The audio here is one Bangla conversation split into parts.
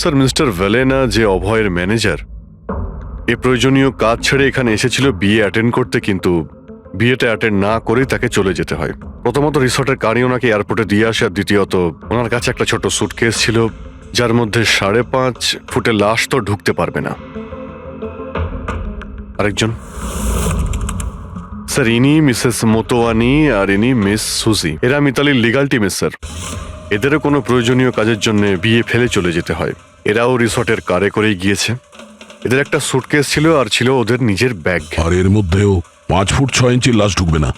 স্যার, মিস্টার ভেলেনা যে অভয়ের ম্যানেজার, এ প্রয়োজনীয় কাজ ছেড়ে এখানে এসেছিল বিয়ে অ্যাটেন্ড করতে, কিন্তু বিয়েটা অ্যাটেন্ড না করেই তাকে চলে যেতে হয়। প্রথমত রিসর্টের গাড়ি ওনাকে এয়ারপোর্টে দিয়ে আসে, আর দ্বিতীয়ত ওনার কাছে একটা ছোট সুটকেস ছিল যার মধ্যে 5.5 ফুটের লাশ তো ঢুকতে পারবে না। আরেকজন স্যার, ইনি মিসেস মোতোয়ানি আর ইনি মিস সুজি। এরা মিতালির লিগাল টিমের স্যার। এদেরও কোনো প্রয়োজনীয় কাজের জন্য বিয়ে ফেলে চলে যেতে হয়। এরাও রিসর্টের কারে করেই গিয়েছে। এদের একটা সুটকেস ছিল আর ছিল ওদের নিজের ব্যাগ। আর এর মধ্যেও 5 ফুট 6 ইঞ্চির লাশ ঢুকবে না।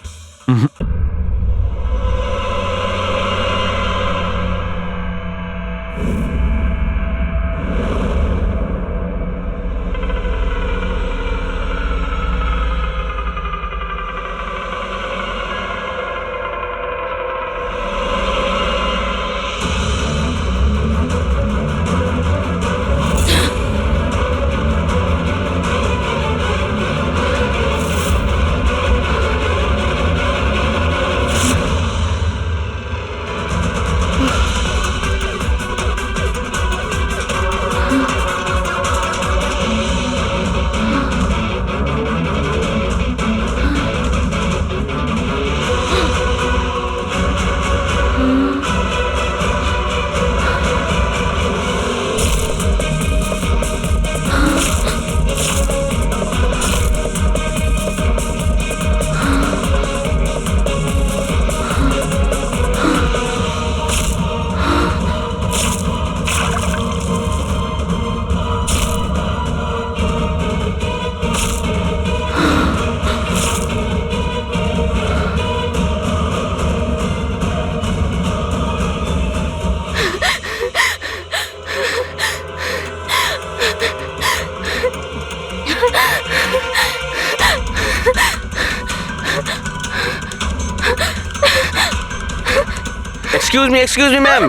এক্সকিউজ মি ম্যাম,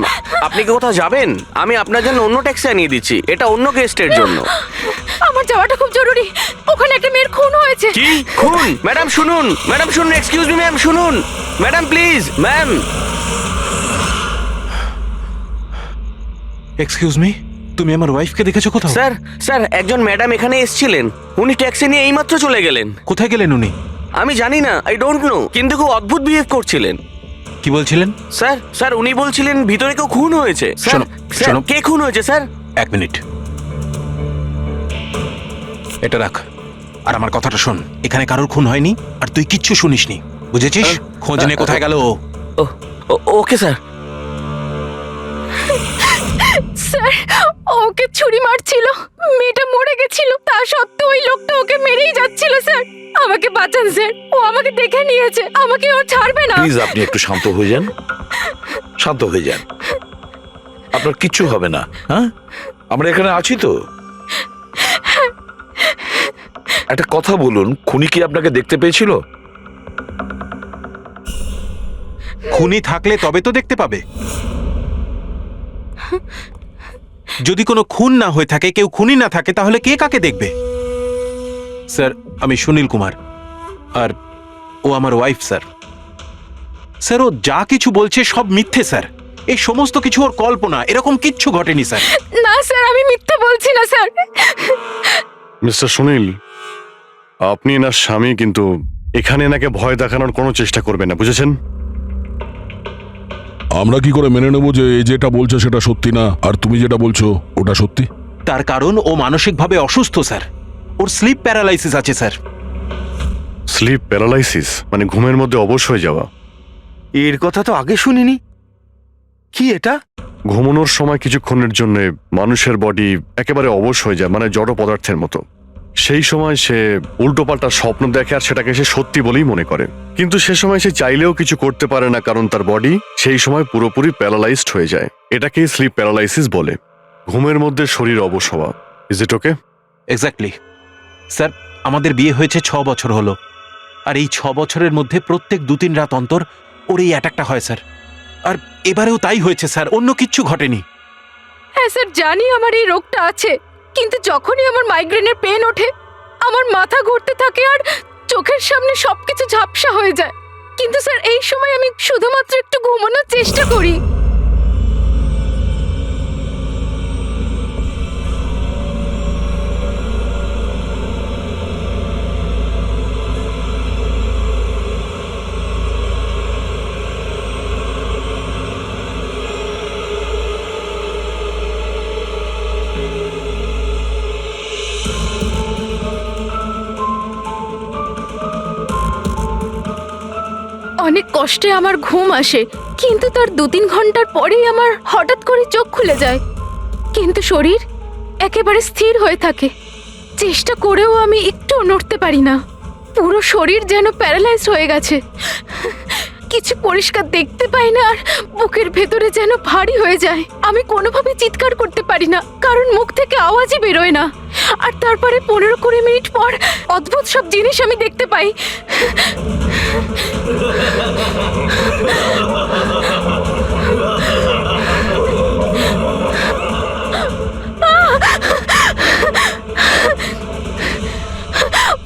আপনি কি কোথাও যাবেন? আমি আপনার জন্য অন্য ট্যাক্সি আনিয়ে দিচ্ছি, এটা অন্য গেস্টের জন্য। আমার যাওয়াটা খুব জরুরি, ওখানে একটা মেয়ের খুন হয়েছে। কি খুন? ম্যাডাম শুনুন, ম্যাডাম শুনুন, এক্সকিউজ মি ম্যাম, শুনুন madam please, ma'am. Excuse me, তুমি আমার ওয়াইফকে দেখেছো কোথাও? স্যার স্যার, একজন ম্যাডাম এখানে এসেছিলেন, উনি ট্যাক্সি নিয়ে এইমাত্র চলে গেলেন। কোথায় গেলেন উনি? আমি জানি না, আই ডোন্ট নো, কিন্তু খুব অদ্ভুত বিহেভ করছিলেন। কি বলছিলেন? স্যার স্যার, উনি বলছিলেন ভিতরে কেউ খুন হয়েছে। স্যার শোনো, স্যার, শোনো। কে খুন হয়েছে স্যার? 1 মিনিট, এটা রাখ আর আমার কথাটা শোন। এখানে কারোর খুন হয়নি আর তুই কিচ্ছু শুনিসনি, বুঝেছিস? খোঁজ নে কোথায় গেল ও। Okay sir. স্যার, ওকে ছুরি মারছিল, মেয়েটা মরে গেছিল, তা সত্ত্বেও ওই লোকটা ওকে মেরেই যাচ্ছিল। স্যার আমাকে বাঁচান স্যার, ও আমাকে দেখে নিয়েছে, আমাকে ও ছাড়বে না। প্লিজ আপনি একটু শান্ত হয়ে যান, শান্ত হয়ে যান, আপনার কিচ্ছু হবে না। হ্যাঁ, আমরা এখানে আছি তো। একটা কথা বলুন, খুনি কি আপনাকে দেখতে পেয়েছিল? খুনি থাকলে তবে তো দেখতে পাবে। যদি কোনো খুন না হয়ে থাকে, কেউ খুনি না থাকে, তাহলে কে কাকে দেখবে? স্যার, আমি সুনীল কুমার আর ও আমার ওয়াইফ স্যার। স্যার, ও যা কিছু বলছে সব মিথ্যে স্যার। এই সমস্ত কিছু ওর কল্পনা, এরকম কিচ্ছু ঘটেনি স্যার। না স্যার, আমি মিথ্যে বলছি না স্যার। মিস্টার সুনীল, আপনি এনার স্বামী, কিন্তু এখানে এনাকে ভয় দেখানোর কোনো চেষ্টা করবেন না, বুঝেছেন? আমরা কি করে মেনে নেবো যে এই যেটা বলছে সেটা সত্যি না, আর তুমি যেটা বলছো ওটা সত্যি? তার কারণ ও মানসিকভাবে অসুস্থ স্যার, ওর স্লিপ প্যারালাইসিস আছে স্যার। স্লিপ প্যারালাইসিস মানে ঘুমের মধ্যে অবশ হয়ে যাওয়া? এর কথা তো আগে শুনিনি, কি এটা? ঘুমানোর সময় কিছুক্ষণের জন্য মানুষের বডি একেবারে অবশ হয়ে যায়, মানে জড় পদার্থের মতো। সেই সময় সে উল্টোপাল্টা স্বপ্ন দেখে আর সেটাকে সে সত্যি বলেই মনে করে, কিন্তু সে সময় সে চাইলেও কিছু করতে পারে না, কারণ তার বডি সেই সময় পুরোপুরি প্যারালাইজড হয়ে যায়। এটাকেই স্লিপ প্যারালাইসিস বলে, ঘুমের মধ্যে শরীর অবশ হওয়া। Is it okay? Exactly sir, আমাদের বিয়ে হয়েছে 6 বছর হলো, আর এই 6 বছরের মধ্যে প্রত্যেক 2-3 রাত অন্তর ওর এই অ্যাটাকটা হয় স্যার। আর এবারেও তাই হয়েছে স্যার, অন্য কিচ্ছু ঘটেনি। হ্যাঁ স্যার, জানি আমার এই রোগটা আছে, কিন্তু যখনই আমার মাইগ্রেনের পেন ওঠে, আমার মাথা ঘুরতে থাকে আর চোখের সামনে সবকিছু ঝাপসা হয়ে যায়। কিন্তু স্যার, এই সময় আমি শুধুমাত্র একটু ঘুমানোর চেষ্টা করি। অনেক কষ্টে আমার ঘুম আসে, কিন্তু তার 2-3 ঘন্টার পরেই আমার হঠাৎ করে চোখ খুলে যায়, কিন্তু শরীর একেবারে স্থির হয়ে থাকে। চেষ্টা করেও আমি একটুও নড়তে পারি না। পুরো শরীর যেন প্যারালাইজ হয়ে গেছে। কিছু পরিষ্কার দেখতে পাই না, আর বুকের ভেতরে যেন ভারী হয়ে যায়। আমি কোনোভাবে চিৎকার করতে পারি না, কারণ মুখ থেকে আওয়াজই বেরোয় না। আর তারপরে 15-20 মিনিট পর অদ্ভুত সব জিনিস আমি দেখতে পাই।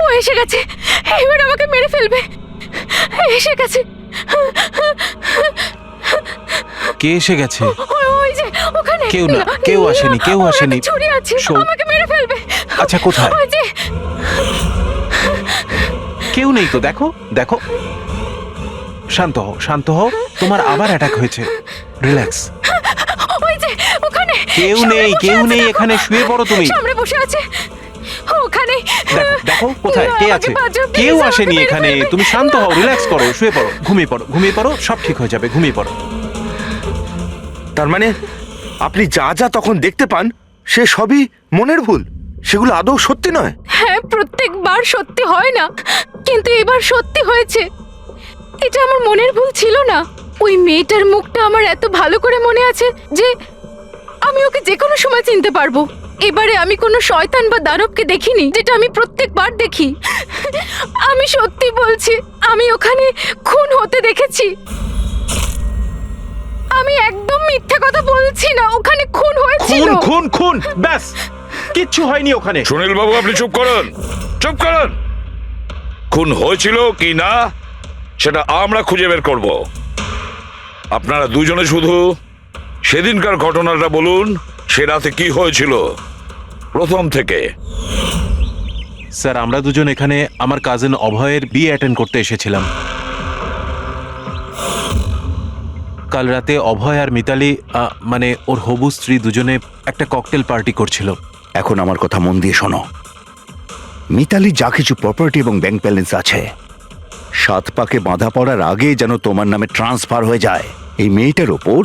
ও এসে গেছে, এবার আমাকে মেরে ফেলবে। এসে গেছে। কে এসে গেছে? ওই যে ওখানে। কেউ না, কেউ আসেনি, কেউ ওর আসেনি। হাতে ছুরি আছে, শোন। আমাকে মেরে ফেলবে। আচ্ছা, কোথায়? ওই যে কেউ নেই তো, দেখো দেখো। শান্ত হও, শান্ত হও। তোমার আবার অ্যাটাক হয়েছে। রিল্যাক্স। ওই যে ওখানে। কেউ সামনে নেই, বসে কেউ আছে, নেই, দেখো। এখানে শুয়ে পড়ো তুমি। সামনে বসে আছে ওখানে। দেখো দেখো কোথায় কে আমাকে আছে? বাঁচাও, please, কেউ আমাকে আসেনি মেরে এখানে। ফেলবে। তুমি শান্ত হও, রিল্যাক্স করো, শুয়ে পড়ো, ঘুমিয়ে পড়ো, ঘুমিয়ে পড়ো, সব ঠিক হয়ে যাবে, ঘুমিয়ে পড়ো। তার মানে আপনি যা যা তখন দেখতে পান সে সবই মনের ভুল, সেগুলো আদৌ সত্যি নয়? হ্যাঁ, প্রত্যেকবার সত্যি হয় না, কিন্তু এবার সত্যি হয়েছে। এটা আমার মনের ভুল ছিল না। ওই মেয়েটার মুখটা আমার এত ভালো করে মনে আছে যে আমি ওকে যে কোনো সময় চিনতে পারবো। এবারে আমি কোনো শয়তান বা দানবকে দেখিনি, যেটা আমি প্রত্যেকবার দেখি। আমি সত্যি বলছি, আমি ওখানে খুন হতে দেখেছি। আমি একদম মিথ্যে কথা বলছি না, ওখানে খুন হয়েছিল। খুন খুন খুন, ব্যাস, কিচ্ছু হয়নি ওখানে। সুনীল বাবু, আপনি চুপ করুন, চুপ করুন। খুন হয়েছিল কি না সেটা আমরা খুঁজে বের করব। আপনারা দুজনে শুধু সেদিনকার ঘটনাটা বলুন। সে রাতে কি হয়েছিল প্রথম থেকে? স্যার, আমরা দুজন এখানে আমার কাজিন অভয়ের বিয়ে অ্যাটেন্ড করতে এসেছিলাম। কাল রাতে অভয় আর মিতালি, মানে ওর হবু স্ত্রী, দুজনে একটা ককটেল পার্টি করছিল। এখন আমার কথা মন দিয়ে শোনো। মিতালি যা কিছু প্রপার্টি এবং ব্যাংক ব্যালেন্স আছে, 7 পাকে বাঁধা পড়ার আগে যেন তোমার নামে ট্রান্সফার হয়ে যায়। এই মেয়েটার ওপর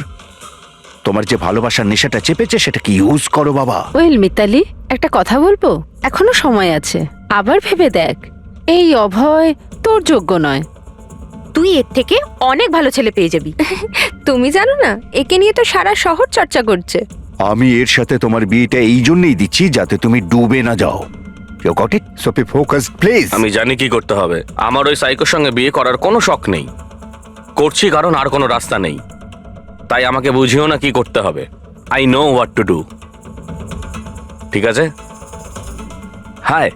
তোমার যে ভালোবাসার নেশাটা চেপেছে সেটাকে ইউজ করো বাবা। ওয়েল মিতালি, একটা কথা বলবো? এখনো সময় আছে, আবার ভেবে দেখ। এই অভয় তোর যোগ্য নয়। তুই এর থেকে অনেক ভালো ছেলে পেয়ে যাবি। তুমি জানো না, একে নিয়ে তো সারা শহর চর্চা করছে। আমি এর সাথে তোমার বিয়েটা এই জন্যই দিচ্ছি যাতে তুমি ডুবে না যাও। You got it? So be focused please. আমি জানি কি করতে হবে। আমার ওই সাইকোর সঙ্গে বিয়ে করার কোনো শখ নেই। করছি কারণ আর কোনো রাস্তা নেই। তাই আমাকে বুঝিও না কি করতে হবে। I know what to do. ঠিক আছে? হাই।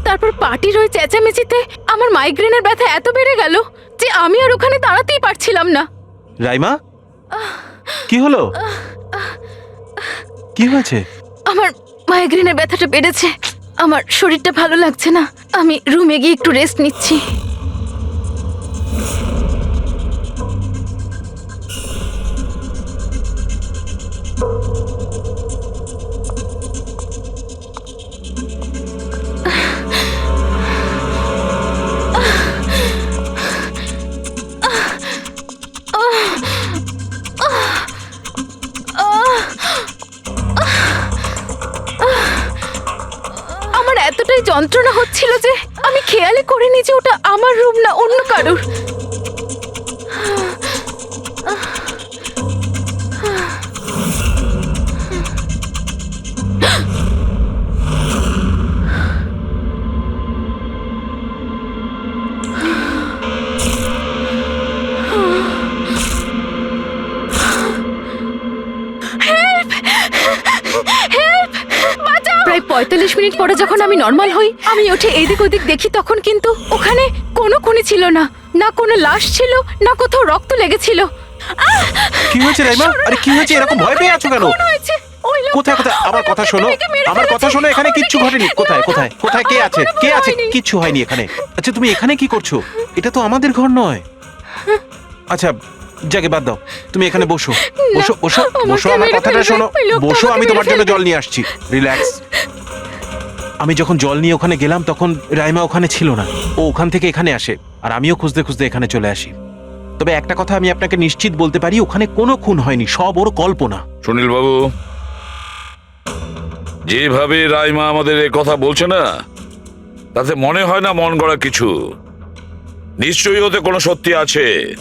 তারপর পার্টির ওই চেঁচামেচিতে আমার মাইগ্রেনের ব্যথা এত বেড়ে গেল যে আমি আর ওখানে দাঁড়াতেই পারছিলাম না। রাইমা, কি হলো? কি হয়েছে? আমার মাইগ্রেনের ব্যথাটা বেড়েছে, আমার শরীরটা ভালো লাগছে না। আমি রুমে গিয়ে একটু রেস্ট নিচ্ছি। আমার এতটাই যন্ত্রণা হচ্ছিল যে আমি খেয়ালই করিনি যে ওটা আমার রুম না অন্য কারোর। প্রায় 45 মিনিট পরে যখন আমি নর্মাল হই, আমি উঠে এদিক ওদিক দেখি, তখন কিন্তু ওখানে কোনো খুনি ছিল না, না কোনো লাশ ছিল, না কোথাও রক্ত লেগেছিল। কি হয়েছে রাইমা? আরে কি হয়েছে? এরকম ভয় পেয়ে আছো কেন? খুন হয়েছে, ওই লোকটা- কোথায় কোথায় আমার ওই কথা লোকটা শোনো, মেয়েকে মেরে আমার কথা ফেলেছে। শোনো, এখানে আমার কিচ্ছু দিকে- ঘটেনি। কোথায় কোথায় কোথায় কে আছে, কে কোনো আছে? হয়নি। কিচ্ছু হয়নি এখানে। আচ্ছা তুমি এখানে কি করছো? এটা তো আমাদের ঘর নয়। আচ্ছা যাকে বাদ দাও, তুমি এখানে বসো বসো বসো আমাকে বসো, আমার মেরে কথাটা ফেলবে। শোনো, ওই লোকটা বসো, আমাকে আমি মেরে তোমার জন্য ফেলবে। জল নিয়ে আসছি। রিল্যাক্স। আমি যখন জল নিয়ে ওখানে গেলাম তখন রাইমা ওখানে ছিল না। ও ওখান থেকে এখানে আসে আর আমিও খুঁজতে খুঁজতে এখানে চলে আসি। তবে একটা কথা আমি আপনাকে নিশ্চিত বলতে পারি, ওখানে কোনো খুন হয়নি, সব ওর কল্পনা। সুনীল বাবু, যেভাবে রাইমা আমাদের এ কথা বলছে না, তাতে মনে হয় না মন গড়া কিছু। নিশ্চয়ই ওতে কোনো সত্যি আছে।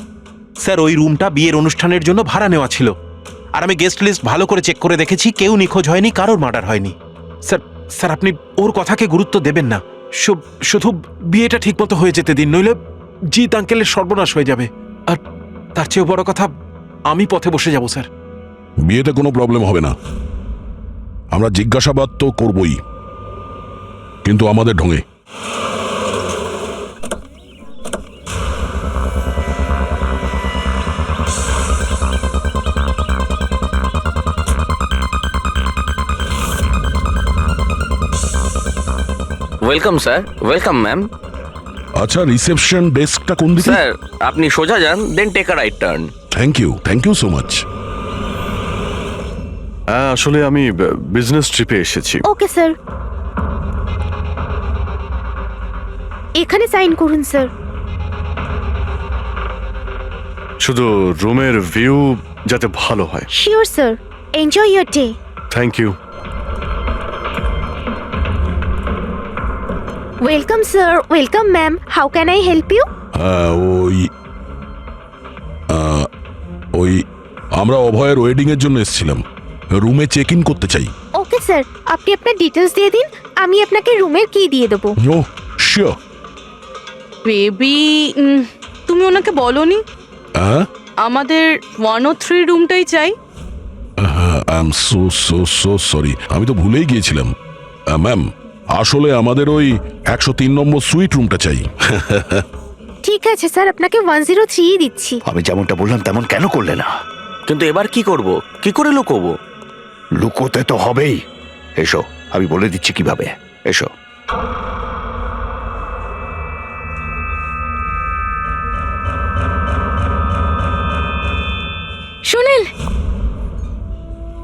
স্যার ওই রুমটা বিয়ের অনুষ্ঠানের জন্য ভাড়া নেওয়া ছিল, আর আমি গেস্ট লিস্ট ভালো করে চেক করে দেখেছি, কেউ নিখোঁজ হয়নি, কারোর মার্ডার হয়নি। স্যার স্যার আপনি ওর কথাকে গুরুত্ব দেবেন না। শুধু বিয়েটা ঠিকমতো হয়ে যেতে দিন, নইলে জিৎ আঙ্কেলের সর্বনাশ হয়ে যাবে। আর তার চেয়েও বড় কথা, আমি পথে বসে যাব স্যার। বিয়েতে কোনো প্রবলেম হবে না, আমরা জিজ্ঞাসাবাদ তো করবই, কিন্তু আমাদের ঢঙে। Welcome sir, welcome ma'am. আচ্ছা, রিসেপশন ডেস্কটা কোন দিকে? স্যার আপনি সোজা যান, then take a right turn. Thank you so much. হ্যাঁ, আসলে আমি বিজনেস ট্রিপে এসেছি। ওকে স্যার, এখানে সাইন করুন স্যার। শুধু রুমের ভিউ যাতে ভালো হয়। Sure sir, enjoy your day. Thank you. Welcome sir, welcome ma'am, how can I help you? ওই আমরা অভয়ের ওয়েডিং এর জন্য এসেছিলাম, রুমে চেক ইন করতে চাই। ওকে স্যার, আপনি আপনার ডিটেলস দিয়ে দিন, আমি আপনাকে রুমের কি দিয়ে দেবো। ও শিওর। বেবি, তুমি ওনাকে বলনি হ্যাঁ, আমাদের 103 রুমটাই চাই? আই এম সো সরি, আমি তো ভুলেই গিয়েছিলাম। ম্যাম, আসলে আমাদের ওই 103 নম্বর সুইট রুমটা চাই। ঠিক আছে স্যার, আপনাকে 103 দিচ্ছি। আমি যেমনটা বললাম তেমন কেন করলে না? কিন্তু এবার কি করব, কি করে লুকোবো? লুকোতে তো হবেই। এসো, আমি বলে দিচ্ছি কিভাবে। এসো। সুনীল,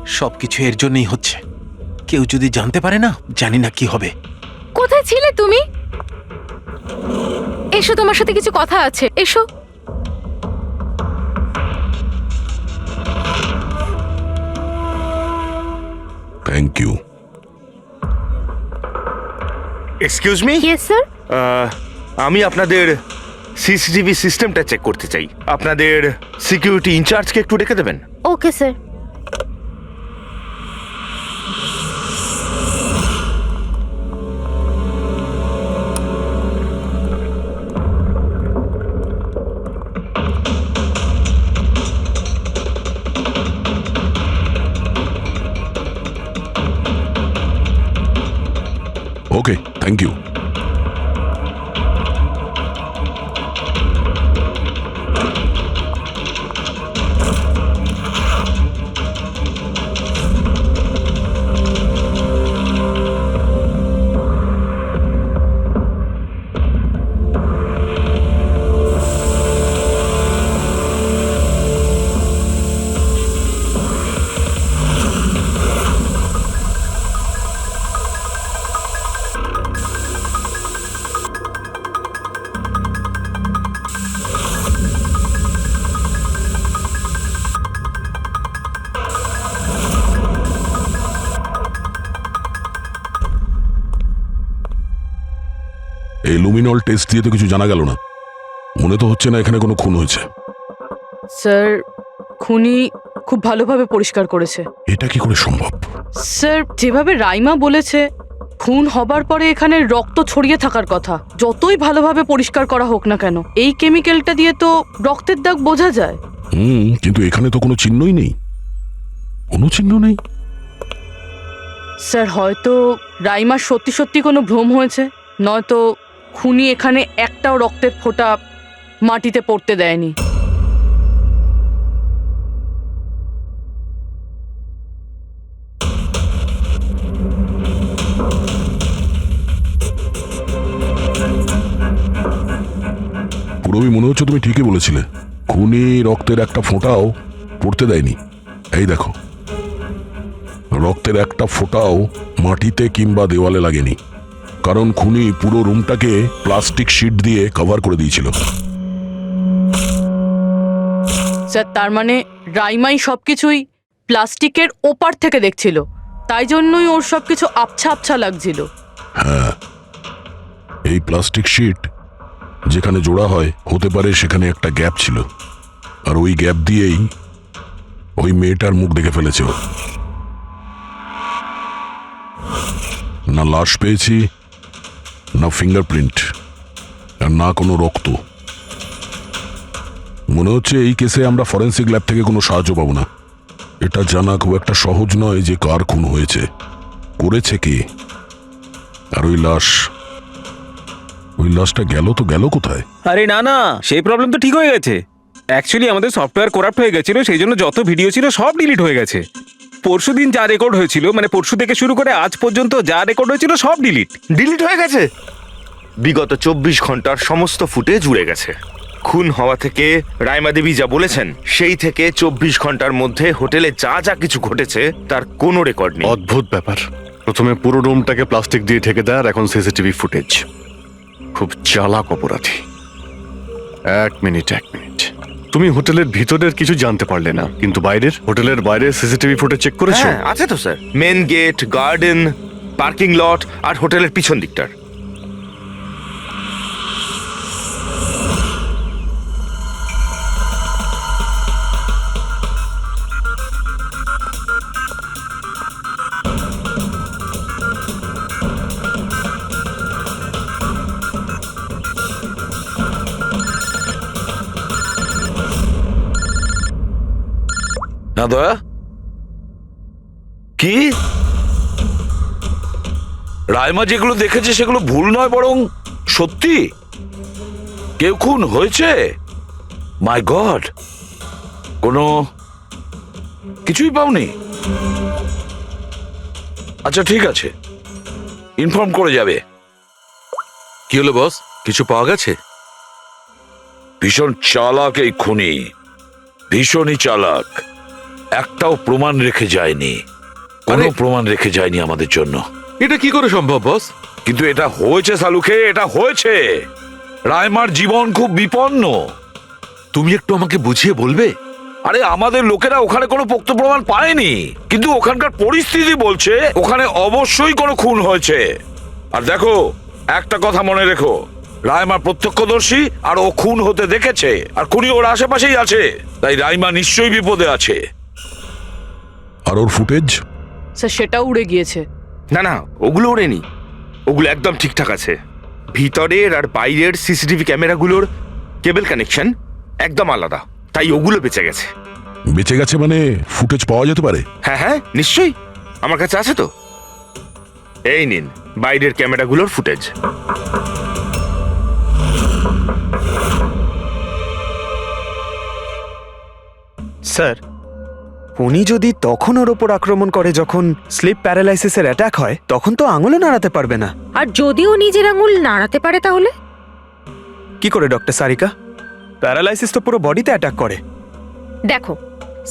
সবকিছু এর জন্যই হচ্ছে। কেউ যদি জানতে পারে না, জানি না কি হবে। কোথায় ছিলে তুমি? এসো, তোমার সাথে কিছু কথা আছে, এসো। Thank you. Excuse me, yes sir. আমি আপনাদের সিসিটিভি সিস্টেমটা চেক করতে চাই। আপনাদের সিকিউরিটি ইনচার্জকে একটু ডেকে দেবেন। Okay sir. Okay, thank you. এই লুমিনল টেস্ট দিয়ে তো কিছু জানা গেল না। মনে তো হচ্ছে না এখানে কোনো খুন হয়েছে। স্যার, খুনি খুব ভালোভাবে পরিষ্কার করেছে। এটা কি করে সম্ভব? স্যার, যেভাবে রাইমা বলেছে, খুন হবার পরে এখানে রক্ত ছড়িয়ে থাকার কথা। যতই ভালোভাবে পরিষ্কার করা হোক না কেন, এই কেমিক্যালটা দিয়ে তো রক্তের দাগ বোঝা যায়। কিন্তু এখানে তো কোনো চিহ্নই নেই, কোনো চিহ্ন নেই। স্যার, হয়তো রাইমার সত্যি সত্যি কোনো ভ্রম হয়েছে, নয়তো খুনি এখানে একটাও রক্তের ফোঁটা মাটিতে পড়তে দেয়নি। রবি, মনে হচ্ছে তুমি ঠিকই বলেছিলে। খুনি রক্তের একটা ফোঁটাও পড়তে দেয়নি। এই দেখো, রক্তের একটা ফোঁটাও মাটিতে কিংবা দেওয়ালে লাগেনি, কারণ খুনি পুরো রুমটাকে প্লাস্টিক শিট দিয়ে কভার করে দিয়েছিল। স্যার, তার মানে রাইমাই সবকিছুই প্লাস্টিকের ওপার থেকে দেখছিল, তাই জন্যই ওর সবকিছু আবছা আবছা লাগছিল। হ্যাঁ, এই প্লাস্টিক শিট যেখানে জোড়া হয় হতে পারে সেখানে একটা গ্যাপ ছিল, আর ওই গ্যাপ দিয়েই ওই মেয়েটার মুখ দেখে ফেলেছে ও। না লাশ পেয়েছি, না ফিঙ্গারপ্রিন্ট, আর না কোনো রক্ত। মনে হচ্ছে এই কেসে আমরা ফরেন্সিক ল্যাব থেকে কোনো সাহায্য পাবো না। এটা জানা খুব একটা সহজ নয় যে কার খুন হয়েছে, করেছে কে, আর ওই লাশটা গেল তো গেল কোথায়? আরে না না, সেই প্রবলেম তো ঠিক হয়ে গেছে। অ্যাকচুয়ালি আমাদের সফটওয়্যার করাপ্ট হয়ে গেছিল, সেই জন্য যত ভিডিও ছিল সব ডিলিট হয়ে গেছে। পরশুদিন যা রেকর্ড হয়েছিল, মানে পরশু থেকে শুরু করে আজ পর্যন্ত যা রেকর্ড হয়েছিল সব ডিলিট হয়ে গেছে। বিগত 24 ঘন্টার সমস্ত ফুটেজ উড়ে গেছে। খুন হওয়া থেকে রাইমা দেবী যা বলেছেন সেই থেকে 24 ঘন্টার মধ্যে হোটেলে যা যা কিছু ঘটেছে তার কোনো রেকর্ড নেই। অদ্ভুত ব্যাপার। প্রথমে পুরো রুমটাকে প্লাস্টিক দিয়ে ঢেকে দেয়, আর এখন সিসিটিভি ফুটেজ। খুব চালাক অপরাধী। এক মিনিট, তুমি হোটেলের ভিতরের কিছু জানতে পারলে না, কিন্তু হোটেলের বাইরে সিসিটিভি ফুটেজ চেক করেছো? হ্যাঁ, আছে তো sir. Main gate, garden, parking lot আর হোটেলের পিছন দিকটার। না দয়া, কি রাইমা যেগুলো দেখেছে সেগুলো ভুল নয়, বরং সত্যি? কেউ খুন হয়েছে? মাই গড, কোনো কিছুই পাওনি? আচ্ছা ঠিক আছে, ইনফর্ম করে যাবে। কি হলো বস, কিছু পাওয়া গেছে? ভীষণ চালাক এই খুনি, ভীষণই চালাক। একটাও প্রমাণ রেখে যায়নি, কোনো প্রমাণ রেখে যায়নি আমাদের জন্য। এটা কি করে সম্ভব বস? কিন্তু এটা হয়েছে সালুকে, এটা হয়েছে। রাইমার জীবন খুব বিপন্ন। তুমি একটু আমাকে বুঝিয়ে বলবে? আরে আমাদের লোকেরা ওখানে কোনো পোক্ত প্রমাণ পায়নি, কিন্তু ওখানকার পরিস্থিতি বলছে ওখানে অবশ্যই কোনো খুন হয়েছে। আর দেখো, একটা কথা মনে রেখো, রাইমা প্রত্যক্ষদর্শী, আর ও খুন হতে দেখেছে, আর খুনি ওর আশেপাশেই আছে, তাই রাইমা নিশ্চয়ই বিপদে আছে। আর ওর ফুটেজ? স্যার, সেটাও উড়ে গিয়েছে। না না, ওগুলো ওড়েনি, ওগুলো একদম ঠিকঠাক আছে। ভিতরের আর বাইরের সিসিটিভি ক্যামেরাগুলোর কেবল কানেকশন একদম আলাদা, তাই ওগুলো বেঁচে গেছে। বেঁচে গেছে মানে ফুটেজ পাওয়া যেতে পারে? হ্যাঁ হ্যাঁ, নিশ্চয়ই, আমার কাছে আছে তো। এই নিন বাইরের ক্যামেরাগুলোর ফুটেজ। স্যার, উনি যদি তখন ওর ওপর আক্রমণ করে যখন স্লিপ প্যারালাইসিসের অ্যাটাক হয়, তখন তো আঙুলও নাড়াতে পারবে না। আর যদিও নিজের আঙুল নাড়াতে পারে তাহলে কি করে ডক্টর সারিকা? প্যারালাইসিস তো পুরো বডিতে অ্যাটাক করে। দেখো,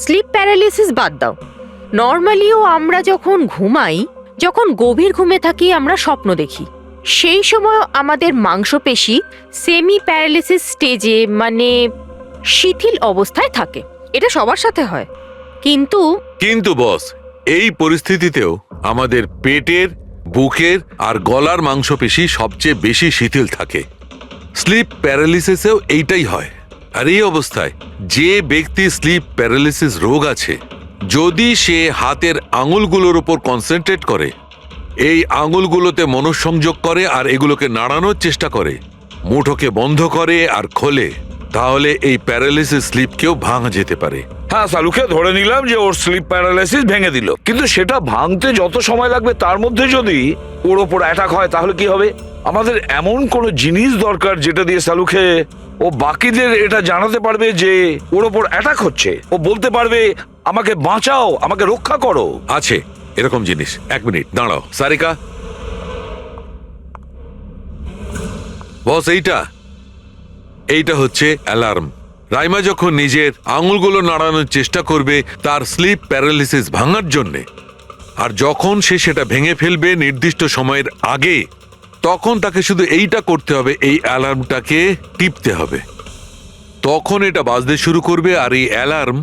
স্লিপ প্যারালাইসিস বাদ দাও, নর্মালিও আমরা যখন ঘুমাই, যখন গভীর ঘুমে থাকি আমরা স্বপ্ন দেখি, সেই সময় আমাদের মাংসপেশি সেমি প্যারালাইসিস স্টেজে, মানে শিথিল অবস্থায় থাকে। এটা সবার সাথে হয়। কিন্তু বস, এই পরিস্থিতিতেও আমাদের পেটের, বুকের আর গলার মাংসপেশি সবচেয়ে বেশি শিথিল থাকে। স্লিপ প্যারালিসিসেও এইটাই হয়। আর এই অবস্থায় যে ব্যক্তি স্লিপ প্যারালিসিস রোগ আছে, যদি সে হাতের আঙুলগুলোর উপর কনসেন্ট্রেট করে, এই আঙুলগুলোতে মনঃসংযোগ করে আর এগুলোকে নাড়ানোর চেষ্টা করে, মুঠোকে বন্ধ করে আর খোলে, তাহলে এই প্যারালিসিস স্লিপকেও ভাঙা যেতে পারে। হ্যাঁ সালুকে ধরে নিলাম যে ওর স্লিপ প্যারালাইসিস ভেঙে দিল, কিন্তু সেটা ভাঙতে যত সময় লাগবে তার মধ্যে যদি ওর ওপর অ্যাটাক হয় তাহলে কি হবে? আমাদের এমন কোনো জিনিস দরকার যেটা দিয়ে সালুকে ও বাকিদের এটা জানাতে পারবে যে ওর ওপর অ্যাটাক হচ্ছে। ও বলতে পারবে আমাকে বাঁচাও, আমাকে রক্ষা করো। আছে এরকম জিনিস। এক মিনিট দাঁড়াও সারিকা। বস, এইটা এইটা হচ্ছে অ্যালার্ম। রাইমা যখন নিজের আঙুলগুলো নাড়ানোর চেষ্টা করবে তার স্লিপ প্যারালিসিস ভাঙার জন্যে, আর যখন সে সেটা ভেঙে ফেলবে নির্দিষ্ট সময়ের আগে, তখন তাকে শুধু এইটা করতে হবে, এই অ্যালার্মটাকে টিপতে হবে। তখন এটা বাজতে শুরু করবে, আর এই অ্যালার্ম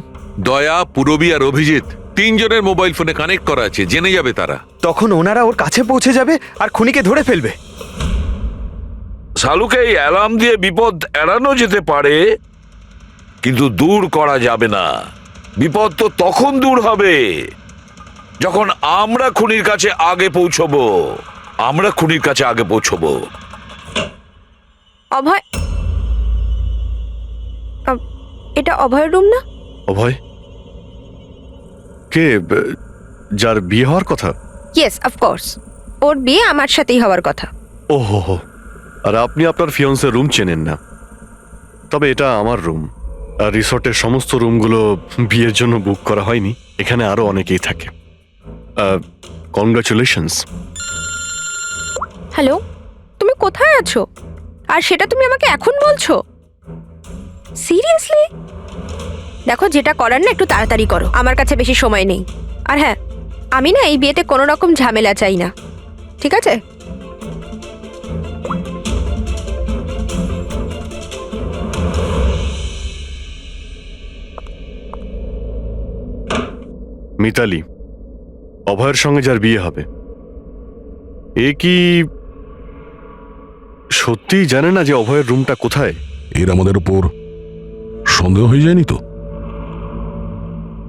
দয়া, পুরবী আর অভিজিৎ তিনজনের মোবাইল ফোনে কানেক্ট করা আছে, জেনে যাবে তারা। তখন ওনারা ওর কাছে পৌঁছে যাবে আর খুনিকে ধরে ফেলবে। শালুকে এই অ্যালার্ম দিয়ে বিপদ এড়ানো যেতে পারে, কিন্তু দূর করা যাবে না। বিপদ তো তখন দূর হবে যখন আমরা খুনির কাছে আগে পৌঁছবো। অভয়, এটা অভয়ের রুম না? অভয় কে? যার বিয়ে হওয়ার কথা? Yes, of course. ওর বিয়ে আমার সাথেই হওয়ার কথা। ওহো হো, আর আপনি আপনার ফিয়ন্সের রুম চেনেন না? তবে এটা আমার রুম, আর রিসর্টের সমস্ত রুমগুলো বিয়ের জন্য বুক করা হয়নি। এখানে আরো অনেকেই থাকে। কনগ্রাচুলেশনস। হ্যালো, তুমি কোথায় আছো? আর সেটা তুমি আমাকে এখন বলছো? সিরিয়াসলি? দেখো, যেটা করার না একটু তাড়াতাড়ি করো, আমার কাছে বেশি সময় নেই। আর হ্যাঁ, আমি না এই বিয়েতে কোনো রকম ঝামেলা চাই না, ঠিক আছে? মিতালি, অভয়ের সঙ্গে যার বিয়ে হবে, এ কি সত্যিই জানে না যে অভয়ের রুমটা কোথায়? এর আমাদের উপর সন্দেহ হয়ে যায়নি তো?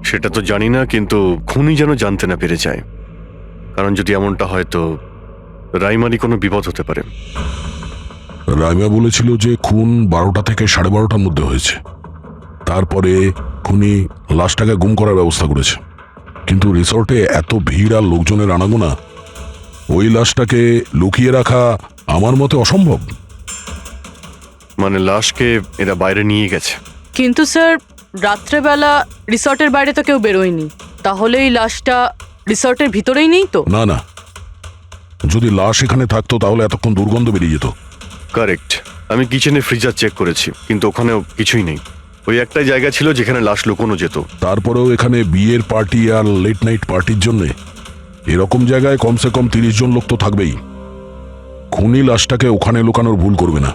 সেটা তো জানি না, কিন্তু খুনি যেন জানতে না পেরে যায়। কারণ যদি এমনটা হয় তো রাইমারই কোনো বিপদ হতে পারে। রাইমা বলেছিল যে খুন 12টা থেকে 12:30টার মধ্যে হয়েছে। তারপরে খুনি লাশটাকে গুম করার ব্যবস্থা করেছে। কিন্তু রিসর্টে এত ভিড় আর লোকজনের আনাগোনা, ওই লাশটাকে লুকিয়ে রাখা আমার মতে অসম্ভব। মানে লাশকে এরা বাইরে নিয়ে গেছে? কিন্তু স্যার, রাত্রেবেলা রিসর্টের বাইরে তো কেউ বেরোয়নি, তাহলে এই লাশটা রিসর্টের ভিতরেই নেই তো? না না, যদি লাশ এখানে থাকতো তাহলে এতক্ষণ দুর্গন্ধ বেরিয়ে যেত। কারেক্ট। আমি কিচেনে ফ্রিজার চেক করেছি, কিন্তু ওখানেও কিছুই নেই। ওই একটাই জায়গা ছিল যেখানে লাশ লুকোনো যেত। তারপরেও এখানে বিয়ের পার্টি আর লেট নাইট পার্টির জন্য এরকম জায়গায় কমসে কম 30 জন লোক তো থাকবেই। খুনি লাশটাকে ওখানে লুকানোর ভুল করবে না।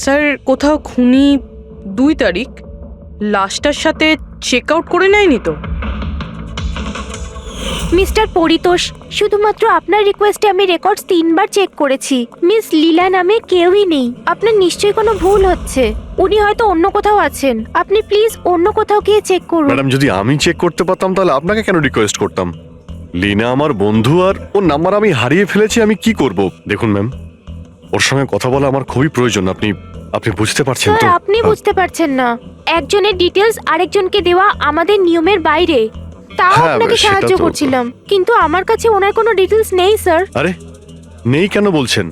স্যার, কোথাও খুনি 2 তারিখ লাশটার সাথে চেক আউট করে নেয়নি তো? মিস্টার পরিতোষ, শুধুমাত্র আপনার রিকোয়েস্টে আমি রেকর্ডস 3 বার চেক করেছি। মিস লীলা নামে কেউই নেই। আপনার নিশ্চয়ই কোনো ভুল হচ্ছে। উনি হয়তো অন্য কোথাও আছেন। আপনি প্লিজ অন্য কোথাও গিয়ে চেক করুন। ম্যাডাম, যদি আমি চেক করতে পারতাম তাহলে আপনাকে কেন রিকোয়েস্ট করতাম? লিনা আমার বন্ধু, আর ওর নাম্বার আমি হারিয়ে ফেলেছি। আমি কি করব? দেখুন ম্যাম, ওর সঙ্গে কথা বলা আমার খুবই প্রয়োজন। আপনি বুঝতে পারছেন তো? স্যার, আপনি বুঝতে পারছেন না। একজনের ডিটেলস আরেকজনকে দেওয়া আমাদের নিয়মের বাইরে। তাও হ্যাঁ, আপনাকে সেটা সাহায্য তো- করছিলাম, কিন্তু আমার কাছে ওনার কোনো ডিটেলস নেই স্যার। আরে নেই কেন বলছেন?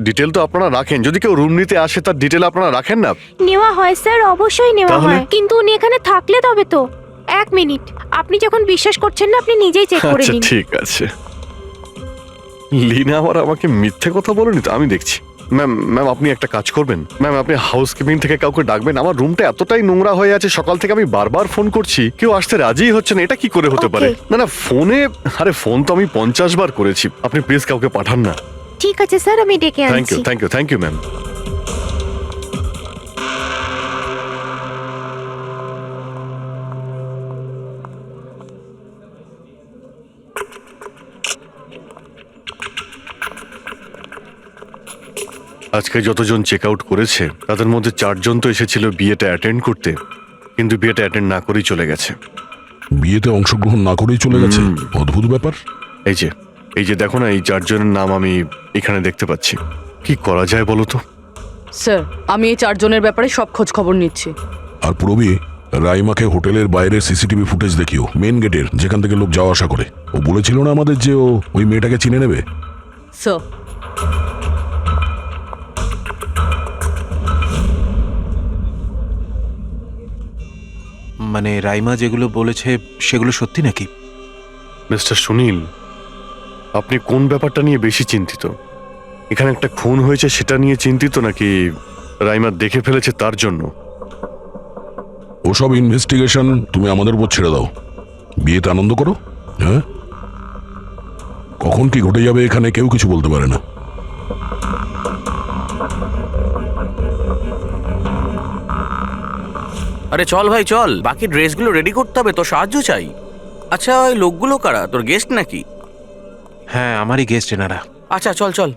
ডিটেল তো আপনারা রাখেন। যদি কেউ রুম নিতে আসে তার ডিটেল আপনারা রাখেন না? নেওয়া হয় স্যার, অবশ্যই নেওয়া তাহলে? হয়, কিন্তু উনি এখানে থাকলে তবে তো। 1 মিনিট, আপনি যখন বিশ্বাস করছেন না, আপনি নিজেই চেক করে আচ্ছা নিন। ঠিক আছে। লিনা আবার আমাকে মিথ্যে কথা বলেনি তো? আমি দেখছি। ম্যাম আপনি একটা কাজ করবেন। ম্যাম, আপনি হাউসকিপিং থেকে কাউকে ডাকবেন। আমার রুমটা এতটাই নোংরা হয়ে আছে, সকাল থেকে আমি বারবার ফোন করছি, কেউ আসতে রাজিই হচ্ছে না। এটা কি করে হতে পারে? Okay. না ফোনে, আরে ফোন তো আমি 50 বার করেছি। আপনি প্লিজ কাউকে পাঠান না। ঠিক আছে স্যার, আমি ডেকে থ্যাংক আনছি। You thank you ma'am. আজকে যতজন চেক আউট করেছে তাদের মধ্যে 4 জন তো এসেছিল বিয়েটা অ্যাটেন্ড করতে, কিন্তু বিয়েটা অ্যাটেন্ড না করেই চলে গেছে। বিয়েতে অংশগ্রহণ না করেই চলে গেছে? অদ্ভুত ব্যাপার। এই যে দেখো না, এই 4 জনের নাম আমি এখানে দেখতে পাচ্ছি। কি করা যায় বলো তো? স্যার, আমি এই 4 জনের ব্যাপারে সব খোঁজ খবর নিচ্ছি। আর পুরবী, রাইমাকে হোটেলের বাইরে সিসিটিভি ফুটেজ দেখিও, মেন গেটের, যেখান থেকে লোক যাওয়া আসা করে। ও বলেছিল না আমাদের যে ও ওই মেয়েটাকে চিনে নেবে। স্যার, মানে রাইমা যেগুলো বলেছে সেগুলো সত্যি নাকি? মিস্টার সুনীল, আপনি কোন ব্যাপারটা নিয়ে বেশি চিন্তিত? এখানে একটা খুন হয়েছে সেটা নিয়ে চিন্তিত, নাকি রাইমা দেখে ফেলেছে তার জন্য। ওসব ইনভেস্টিগেশন তুমি আমাদের উপর ছেড়ে দাও, বিয়েতে আনন্দ করো। হ্যাঁ, কখন কি ঘটে যাবে এখানে কেউ কিছু বলতে পারে না। আরে চল ভাই চল, বাকি ড্রেসগুলো রেডি করতে হবে, তো সাহায্য চাই। আচ্ছা ওই লোকগুলো কারা, তোর গেস্ট নাকি? হ্যাঁ, আমারই গেস্ট এনারা। আচ্ছা চল চল।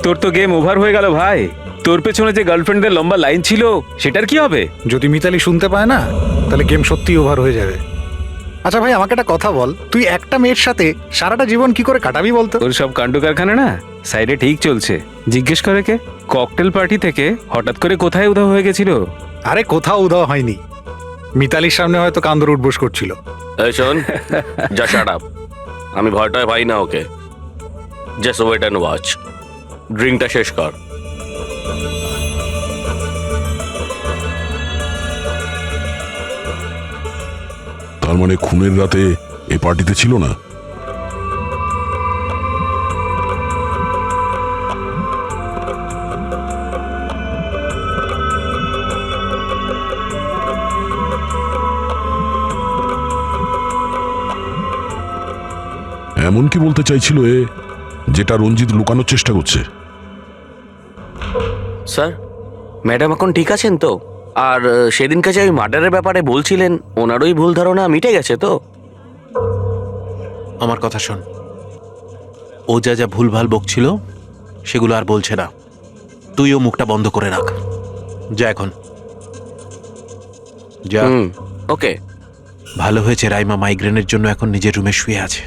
তোর তো গেম ওভার হয়ে গেল ভাই। তোর পেছনে যে গার্লফ্রেন্ডদের লম্বা লাইন ছিল সেটার কি হবে? যদি মিতালি শুনতে পায় না তাহলে গেম সত্যি ওভার হয়ে যাবে। আচ্ছা ভাই, আমাকে একটা কথা বল, তুই একটা মেয়ের সাথে সারাটা জীবন কি করে কাটাবি বলতো? তোর সব কাণ্ড কারখানা না সাইডে ঠিক চলছে। জিজ্ঞেস করে কে? ককটেল পার্টি থেকে হঠাৎ করে কোথায় উধাও হয়ে গেছিল? আরে কোথাও উধাও হয়নি, মিতালির সামনে হয়তো কান্দর উঠবোস করছিল। এই শোন, যা শাট আপ। আমি ভয়টায় পাই না ওকে। Just wait and watch. ড্রিঙ্কটা শেষ কর। তার মানে খুনের রাতে এই পার্টিতে ছিল না? এমন কি বলতে চাইছিল এ, যেটা রঞ্জিত লুকানোর চেষ্টা করছে? স্যার, ম্যাডাম এখন ঠিক আছেন তো? আর সেদিনকে যে ওই মার্ডারের ব্যাপারে বলছিলেন, ওনারই ভুল ধারণা মিটে গেছে তো? আমার কথা শোন, ও যা যা ভুলভাল বকছিল সেগুলো আর বলছে না। তুইও মুখটা বন্ধ করে রাখ। যা এখন যা। ওকে। ভালো হয়েছে রাইমা মাইগ্রেনের জন্য এখন নিজের রুমে শুয়ে আছে।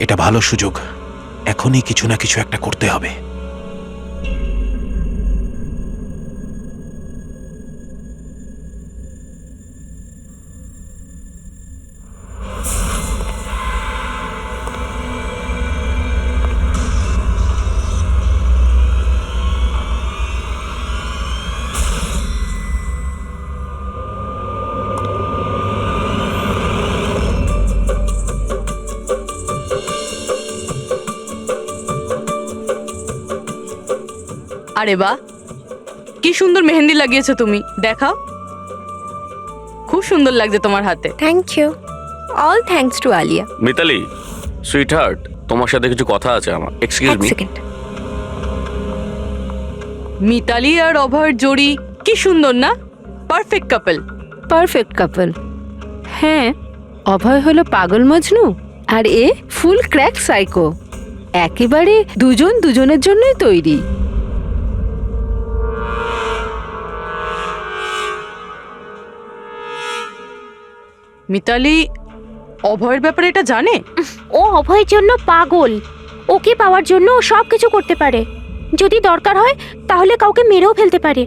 এটা ভালো সুযোগ, এখনই কিছু না কিছু একটা করতে হবে। আরে বাহ, কি সুন্দর মেহেন্দি লাগিয়েছো তুমি, দেখাও। খুব সুন্দর লাগছে তোমার হাতে। Thank you. All thanks to Alia. Mitali, sweetheart, তোমার সাথে কিছু কথা আছে আমার। Excuse me. সেকেন্ড। মিতালি আর অভয়ের জড়ি কি সুন্দর না? Perfect couple. Perfect couple. হ্যাঁ, অভয় হলো পাগল মজনু আর এ ফুল ক্র্যাক সাইকো। একেবারে দুজন দুজনের জন্যই তৈরি। মিতালি অভয়ের ব্যাপারে এটা জানে? ও অভয়ের জন্য পাগল। ওকে পাওয়ার জন্য ও সব কিছু করতে পারে। যদি দরকার হয় তাহলে কাউকে মেরেও ফেলতে পারে।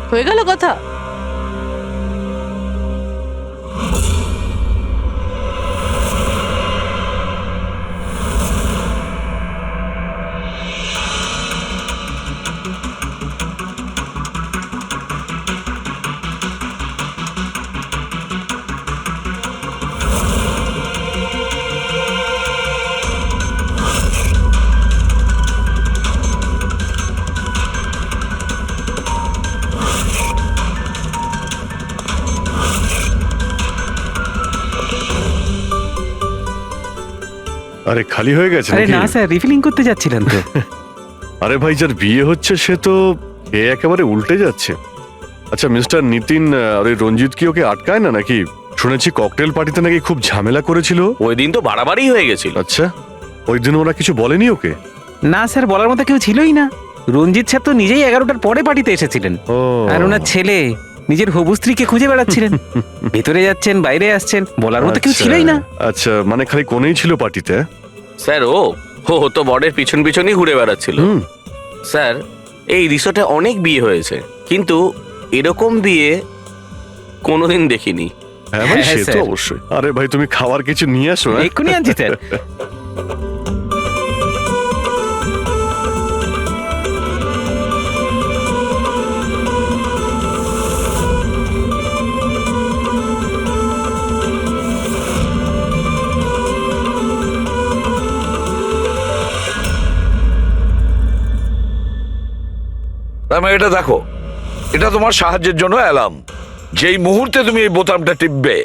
হয়ে গেল কথা। আরে খালি হয়ে গেছে আরে নাকি? না স্যার, রিফিলিং করতে যাচ্ছিলেন তো। আরে ভাই, যার বিয়ে হচ্ছে সে তো এ একেবারে উল্টে যাচ্ছে। আচ্ছা মিস্টার নিতিন, আর ওই রঞ্জিত কি ওকে আটকায় না নাকি? শুনেছি ককটেল পার্টিতে নাকি খুব ঝামেলা করেছিল। ওই দিন তো বাড়াবাড়ি হয়ে গেছিল। আচ্ছা, ওই দিন ওরা কিছু বলেনি ওকে? না স্যার, বলার মতো কেউ ছিলই না। রঞ্জিত স্যার তো নিজেই 11টার পরে পার্টিতে এসেছিলেন। ও, আর ওনার ছেলে নিজের হবু স্ত্রীকে খুঁজে বেড়াচ্ছিলেন। ভেতরে যাচ্ছেন, বাইরে আসছেন, বলার মতো কেউ আচ্ছা, ছিলই না। আচ্ছা, মানে খালি কোনেই ছিল পার্টিতে? স্যার ও তো বরের পিছন পিছনই ঘুরে বেড়াচ্ছিল। স্যার, এই রিসোর্টে অনেক বিয়ে হয়েছে, কিন্তু এরকম বিয়ে কোনোদিন দেখিনি। হ্যাঁ ভাই, হ্যাঁ, সে তো স্যার। অবশ্যই। আরে ভাই, তুমি খাওয়ার কিছু নিয়ে আসো। হ্যাঁ? এক্ষুনি আনছি স্যার। রাইমা, এটা দেখো, এটা তোমার সাহায্যের জন্য অ্যালার্ম। যেই মুহূর্তে তুমি এই বোতামটা টিপবে,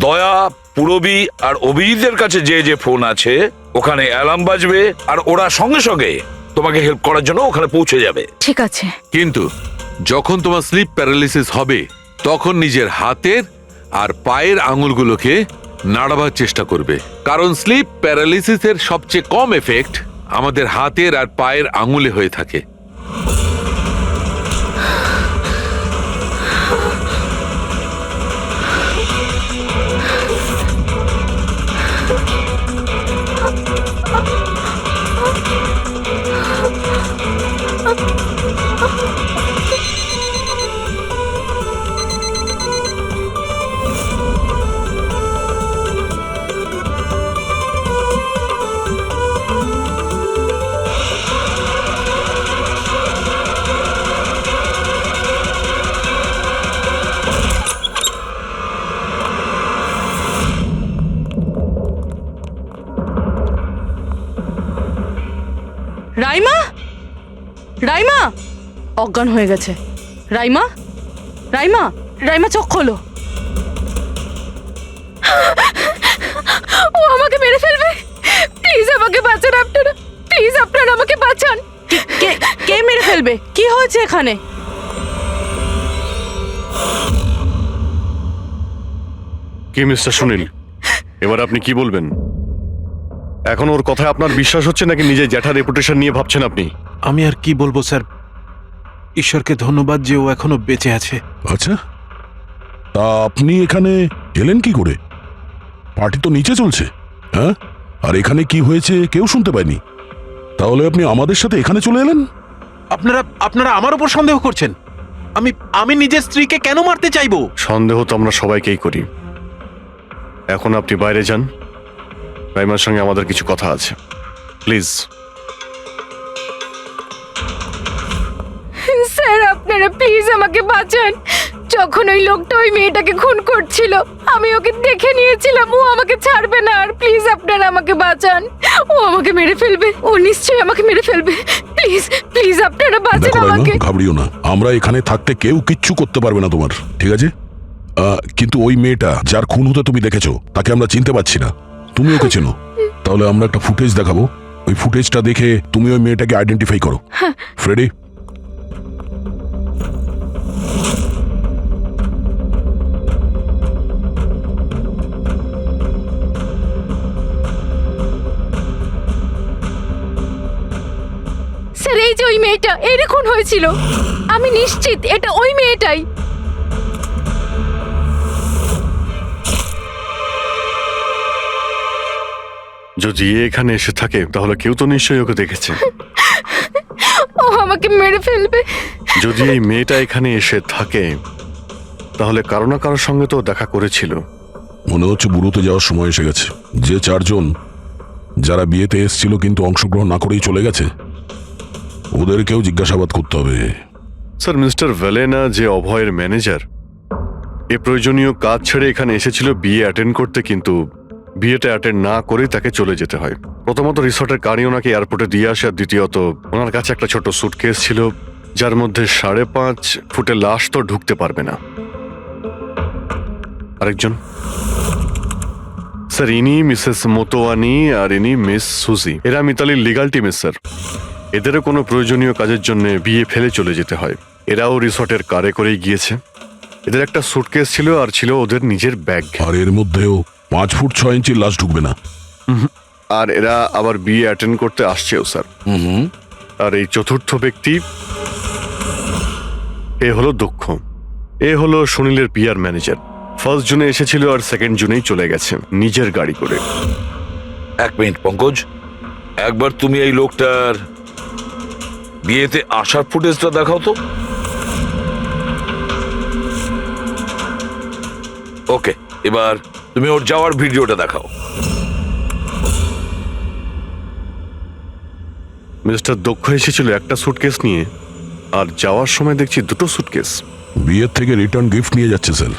দয়া, পুরবী আর অভিজিতের কাছে যে যে ফোন আছে ওখানে অ্যালার্ম বাজবে, আর ওরা সঙ্গে সঙ্গে তোমাকে হেল্প করার জন্য ওখানে পৌঁছে যাবে। ঠিক আছে। কিন্তু যখন তোমার স্লিপ প্যারালিসিস হবে তখন নিজের হাতের আর পায়ের আঙুলগুলোকে নাড়াবার চেষ্টা করবে, কারণ স্লিপ প্যারালিসিসের সবচেয়ে কম এফেক্ট আমাদের হাতের আর পায়ের আঙুলে হয়ে থাকে। রাইমা, রাইমা অজ্ঞান হয়ে গেছে। রাইমা, রাইমা, রাইমা চোখ খোলো। ও আমাকে মেরে ফেলবে। প্লিজ আমাকে বাঁচান আপনারা, প্লিজ আপনারা আমাকে বাঁচান। কে কে মেরে ফেলবে? কি হয়েছে এখানে? কি মিস্টার সুনীল, এবার আপনি কি বলবেন? এখন ওর কথায় আপনার বিশ্বাস হচ্ছে নাকি নিজের জ্যাঠার রেপুটেশন নিয়ে ভাবছেন আপনি? আমি আর কি বলবো স্যার, ঈশ্বরকে ধন্যবাদ যে ও এখনো বেঁচে আছে। আচ্ছা, তা আপনি এখানে এলেন কি করে? পার্টি তো নিচে চলছে। হ্যাঁ, আর এখানে কি হয়েছে কেউ শুনতে পায়নি। তাহলে আপনি আমাদের সাথে এখানে চলে এলেন? আপনারা আপনারা আমার উপর সন্দেহ করছেন? আমি নিজের স্ত্রীকে কেন মারতে চাইবো? সন্দেহ তো আমরা সবাইকেই করি। এখন আপনি বাইরে যান, রাইমার সঙ্গে আমাদের কিছু কথা আছে, প্লিজ। স্যার আপনারা প্লিজ আমাকে বাঁচান। যখন ওই লোকটা ওই মেয়েটাকে খুন করছিল আমি ওকে দেখে নিয়েছিলাম, ও আমাকে ছাড়বে না। আর প্লিজ আপনারা আমাকে বাঁচান, ও আমাকে মেরে ফেলবে, ও নিশ্চয়ই আমাকে মেরে ফেলবে। প্লিজ প্লিজ আপনারা বাঁচান দেখো রাইমা, আমাকে। ঘাবড়িও না, আমরা এখানে থাকতে কেউ কিচ্ছু করতে পারবে না তোমার, ঠিক আছে? কিন্তু ওই মেয়েটা যার খুন হতে তুমি দেখেছো তাকে আমরা চিনতে পারছি না। তুমি ওকে চেনো? তাহলে আমরা একটা ফুটেজ দেখাবো, ওই ফুটেজটা দেখে তুমি ওই মেয়েটাকে আইডেন্টিফাই করো। ফ্রেডি, স্যার এই যে ওই মেয়েটা, এর খুন হয়েছিল, আমি নিশ্চিত এটা ওই মেয়েটাই। যদি এ এখানে এসে থাকে তাহলে কেউ তো নিশ্চয়ই ওকে দেখেছে। ও আমাকে মেরে ফেলবে। যদি এই মেয়েটা এখানে এসে থাকে তাহলে কারো না কারোর সঙ্গে তো দেখা করেছিল। মনে হচ্ছে বুড়োতে যাওয়ার সময় এসে গেছে। যে চারজন যারা বিয়েতে এসেছিল কিন্তু অংশগ্রহণ না করেই চলে গেছে, ওদেরকেও জিজ্ঞাসাবাদ করতে হবে। স্যার, মিস্টার ভেলেনা যে অভয়ের ম্যানেজার, এ প্রয়োজনীয় কাজ ছেড়ে এখানে এসেছিল বিয়ে অ্যাটেন্ড করতে, কিন্তু বিয়েটা অ্যাটেন্ড না করেই তাকে চলে যেতে হয়। প্রথমত রিসর্টের গাড়ি ওনাকে এয়ারপোর্টে দিয়ে আসে, আর দ্বিতীয়ত ওনার কাছে একটা ছোট সুটকেস ছিল যার মধ্যে 5.5 ফুটের লাশ তো ঢুকতে পারবে না। আরেকজন স্যার, ইনি মিসেস মোতোয়ানি আর ইনি মিস সুজি। এরা মিতালির লিগাল টিমের স্যার। এদেরও কোনো প্রয়োজনীয় কাজের জন্য বিয়ে ফেলে চলে যেতে হয়। এরাও রিসর্টের কারে করেই গিয়েছে। এদের একটা সুটকেস ছিল আর ছিল ওদের নিজের ব্যাগ। আর এর মধ্যেও 5 ফুট 6 ইঞ্চির লাশ ঢুকবে না। আর এরা আবার বিয়ে অ্যাটেন্ড করতে আসছেও স্যার। আর এই চতুর্থ ব্যক্তি, এ হলো দক্ষ। এ হলো সুনীলের পিআর ম্যানেজার। 1 জুনে এসেছিল আর 2 জুনেই চলে গেছে নিজের গাড়ি করে। 1 মিনিট পঙ্কজ, একবার তুমি এই লোকটার বিয়েতে আসার ফুটেজটা দেখাও তো। ওকে, এবার তুমি ওর যাওয়ার ভিডিওটা দেখাও। মিস্টার দক্ষ এসেছিল একটা সুটকেস নিয়ে, আর যাওয়ার সময় দেখছি দুটো সুটকেস। বিয়ের থেকে রিটার্ন গিফট নিয়ে যাচ্ছে স্যার।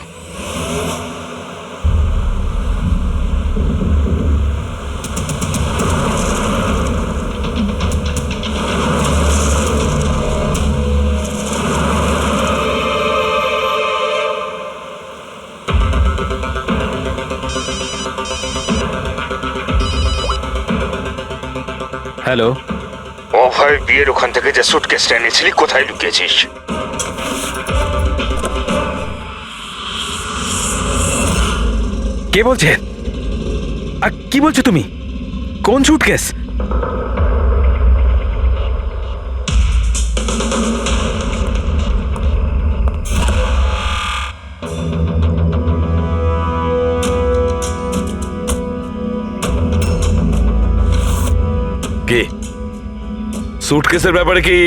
হ্যালো, অভয় বিয়ের ওখান থেকে যে সুটকেসটা এনেছিলি কোথায় লুকিয়েছিস? কে বলছে? আর কি বলছো তুমি? কোন সুটকেস? কে? সুটকেসের ব্যাপারে কি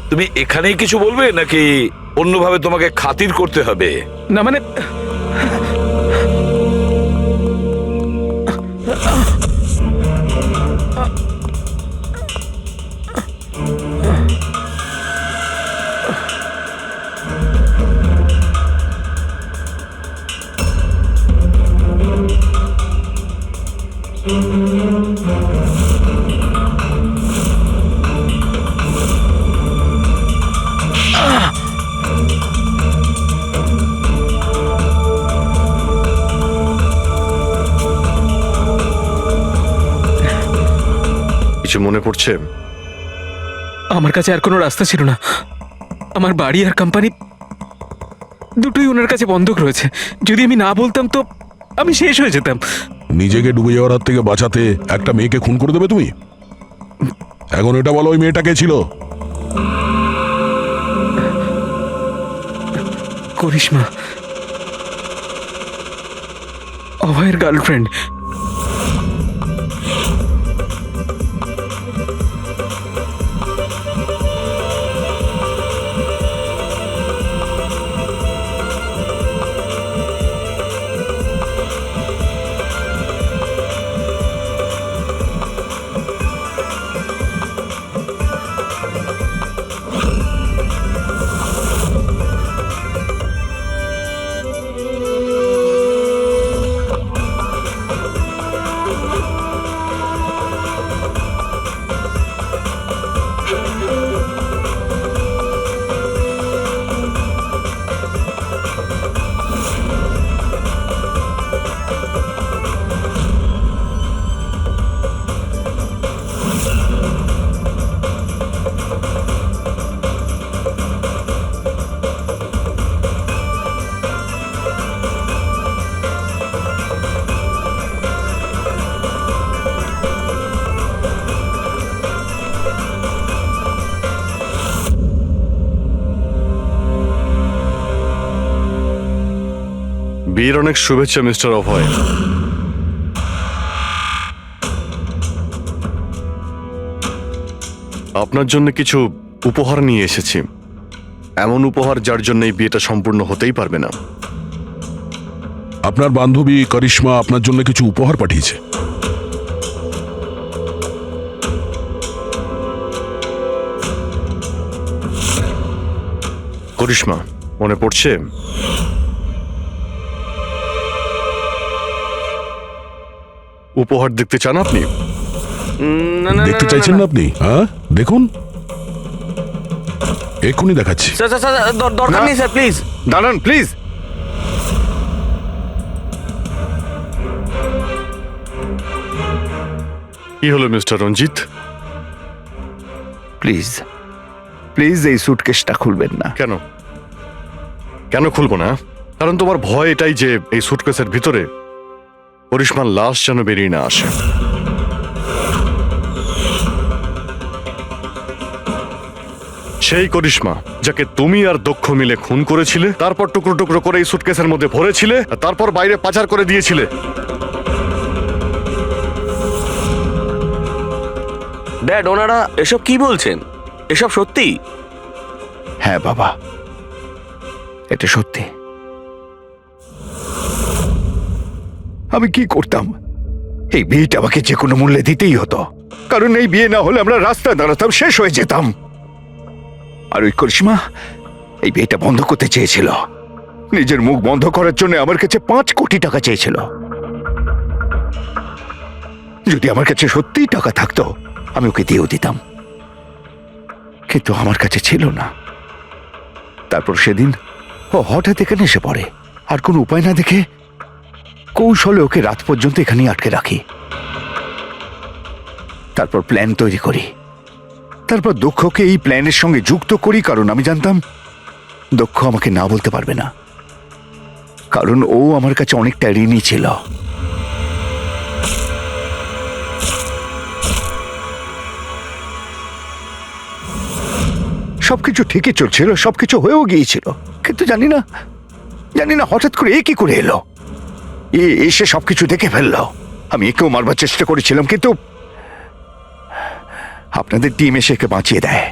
তুমি এখানেই কিছু বলবে নাকি অন্যভাবে তোমাকে খাতির করতে হবে? না মানে কিছু মনে পড়ছে? আমার কাছে আর কোনো রাস্তা ছিল না। আমার বাড়ি আর কোম্পানি দুটোই ওনার কাছে বন্ধক রয়েছে। যদি আমি না বলতাম তো আমি শেষ হয়ে যেতাম। নিজেকে ডুবে যাওয়ার হাত থেকে বাঁচাতে একটা মেয়েকে খুন করে দেবে তুমি? এখন এটা বলো, ওই মেয়েটা কে ছিল? করিশ্মা, অভয়ের গার্লফ্রেন্ড। বিয়ের অনেক শুভেচ্ছা মিস্টার অভয়। আপনার জন্য কিছু উপহার নিয়ে এসেছি, এমন উপহার যার জন্য এই বিয়েটা সম্পূর্ণ হতেই পারবে না। আপনার বান্ধবী করিশ্মা আপনার জন্য কিছু উপহার পাঠিয়েছে। করিশ্মা, মনে পড়ছে? উপহার দেখতে চান আপনি? দেখতে চাইছেন না আপনি? হ্যাঁ, দেখুন, এক্ষুনি দেখাচ্ছি। দরকার নেই স্যার, প্লিজ দাঁড়ান প্লিজ। কি হলো মিস্টার রঞ্জিত? প্লিজ প্লিজ এই সুটকেসটা খুলবেন না। কেন কেন খুলবো না? কারণ তোমার ভয় এটাই যে এই সুটকেসের ভিতরে করিশ্মার লাশ যেন বেরিয়ে না আসে। সেই করিশ্মা যাকে তুমি আর দক্ষ মিলে খুন করেছিলে, তারপর টুকরো টুকরো করে এই সুটকেসের মধ্যে ভরেছিলে, আর তারপর বাইরে পাচার করে দিয়েছিলে। ড্যাড, ওনারা এসব কি বলছেন? এসব সত্যি? হ্যাঁ বাবা, এটা সত্যি। আমি কি করতাম? এই বিয়েটা আমাকে যে কোনো মূল্যে দিতেই হতো, কারণ এই বিয়ে না হলে আমরা রাস্তায় দাঁড়াতাম, শেষ হয়ে যেতাম। আর ওই করিশ্মা এই বিয়েটা বন্ধ করতে চেয়েছিল, নিজের মুখ বন্ধ করার জন্য আমার কাছে 5 কোটি টাকা চেয়েছিল। যদি আমার কাছে সত্যিই টাকা থাকতো আমি ওকে দিয়েও দিতাম, কিন্তু আমার কাছে ছিল না। তারপর সেদিন ও হঠাৎ এখানে এসে পড়ে, আর কোনো উপায় না দেখে কৌশলে ওকে রাত পর্যন্ত এখানেই আটকে রাখি। তারপর প্ল্যান তৈরি করি, তারপর দক্ষকে এই প্ল্যানের সঙ্গে যুক্ত করি, কারণ আমি জানতাম দক্ষ আমাকে না বলতে পারবে না, কারণ ও আমার কাছে অনেকটা ঋণী ছিল। সবকিছু ঠিকই চলছিল, সবকিছু হয়েও গিয়েছিল, কিন্তু জানি না হঠাৎ করে এ কি করে এলো। এসে সবকিছু দেখে ফেললো। আমি একেও মারবার চেষ্টা করেছিলাম, কিন্তু আপনাদের টিম এসে একে বাঁচিয়ে দেয়।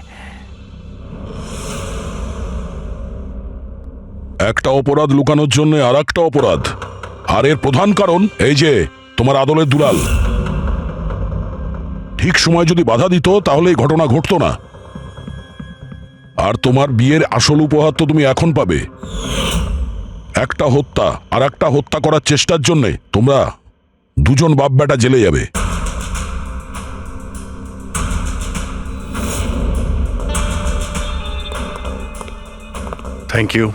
একটা অপরাধ লুকানোর জন্য আর একটা অপরাধ, আর এর প্রধান কারণ এই যে তোমার আদলের দুলাল। ঠিক সময় যদি বাধা দিত তাহলে এই ঘটনা ঘটতো না। আর তোমার বিয়ের আসল উপহার তো তুমি এখন পাবে। একটা হত্যা আর একটা হত্যা করার চেষ্টার জন্য তোমরা দুজন বাপ বেটা জেলে যাবে। Thank you.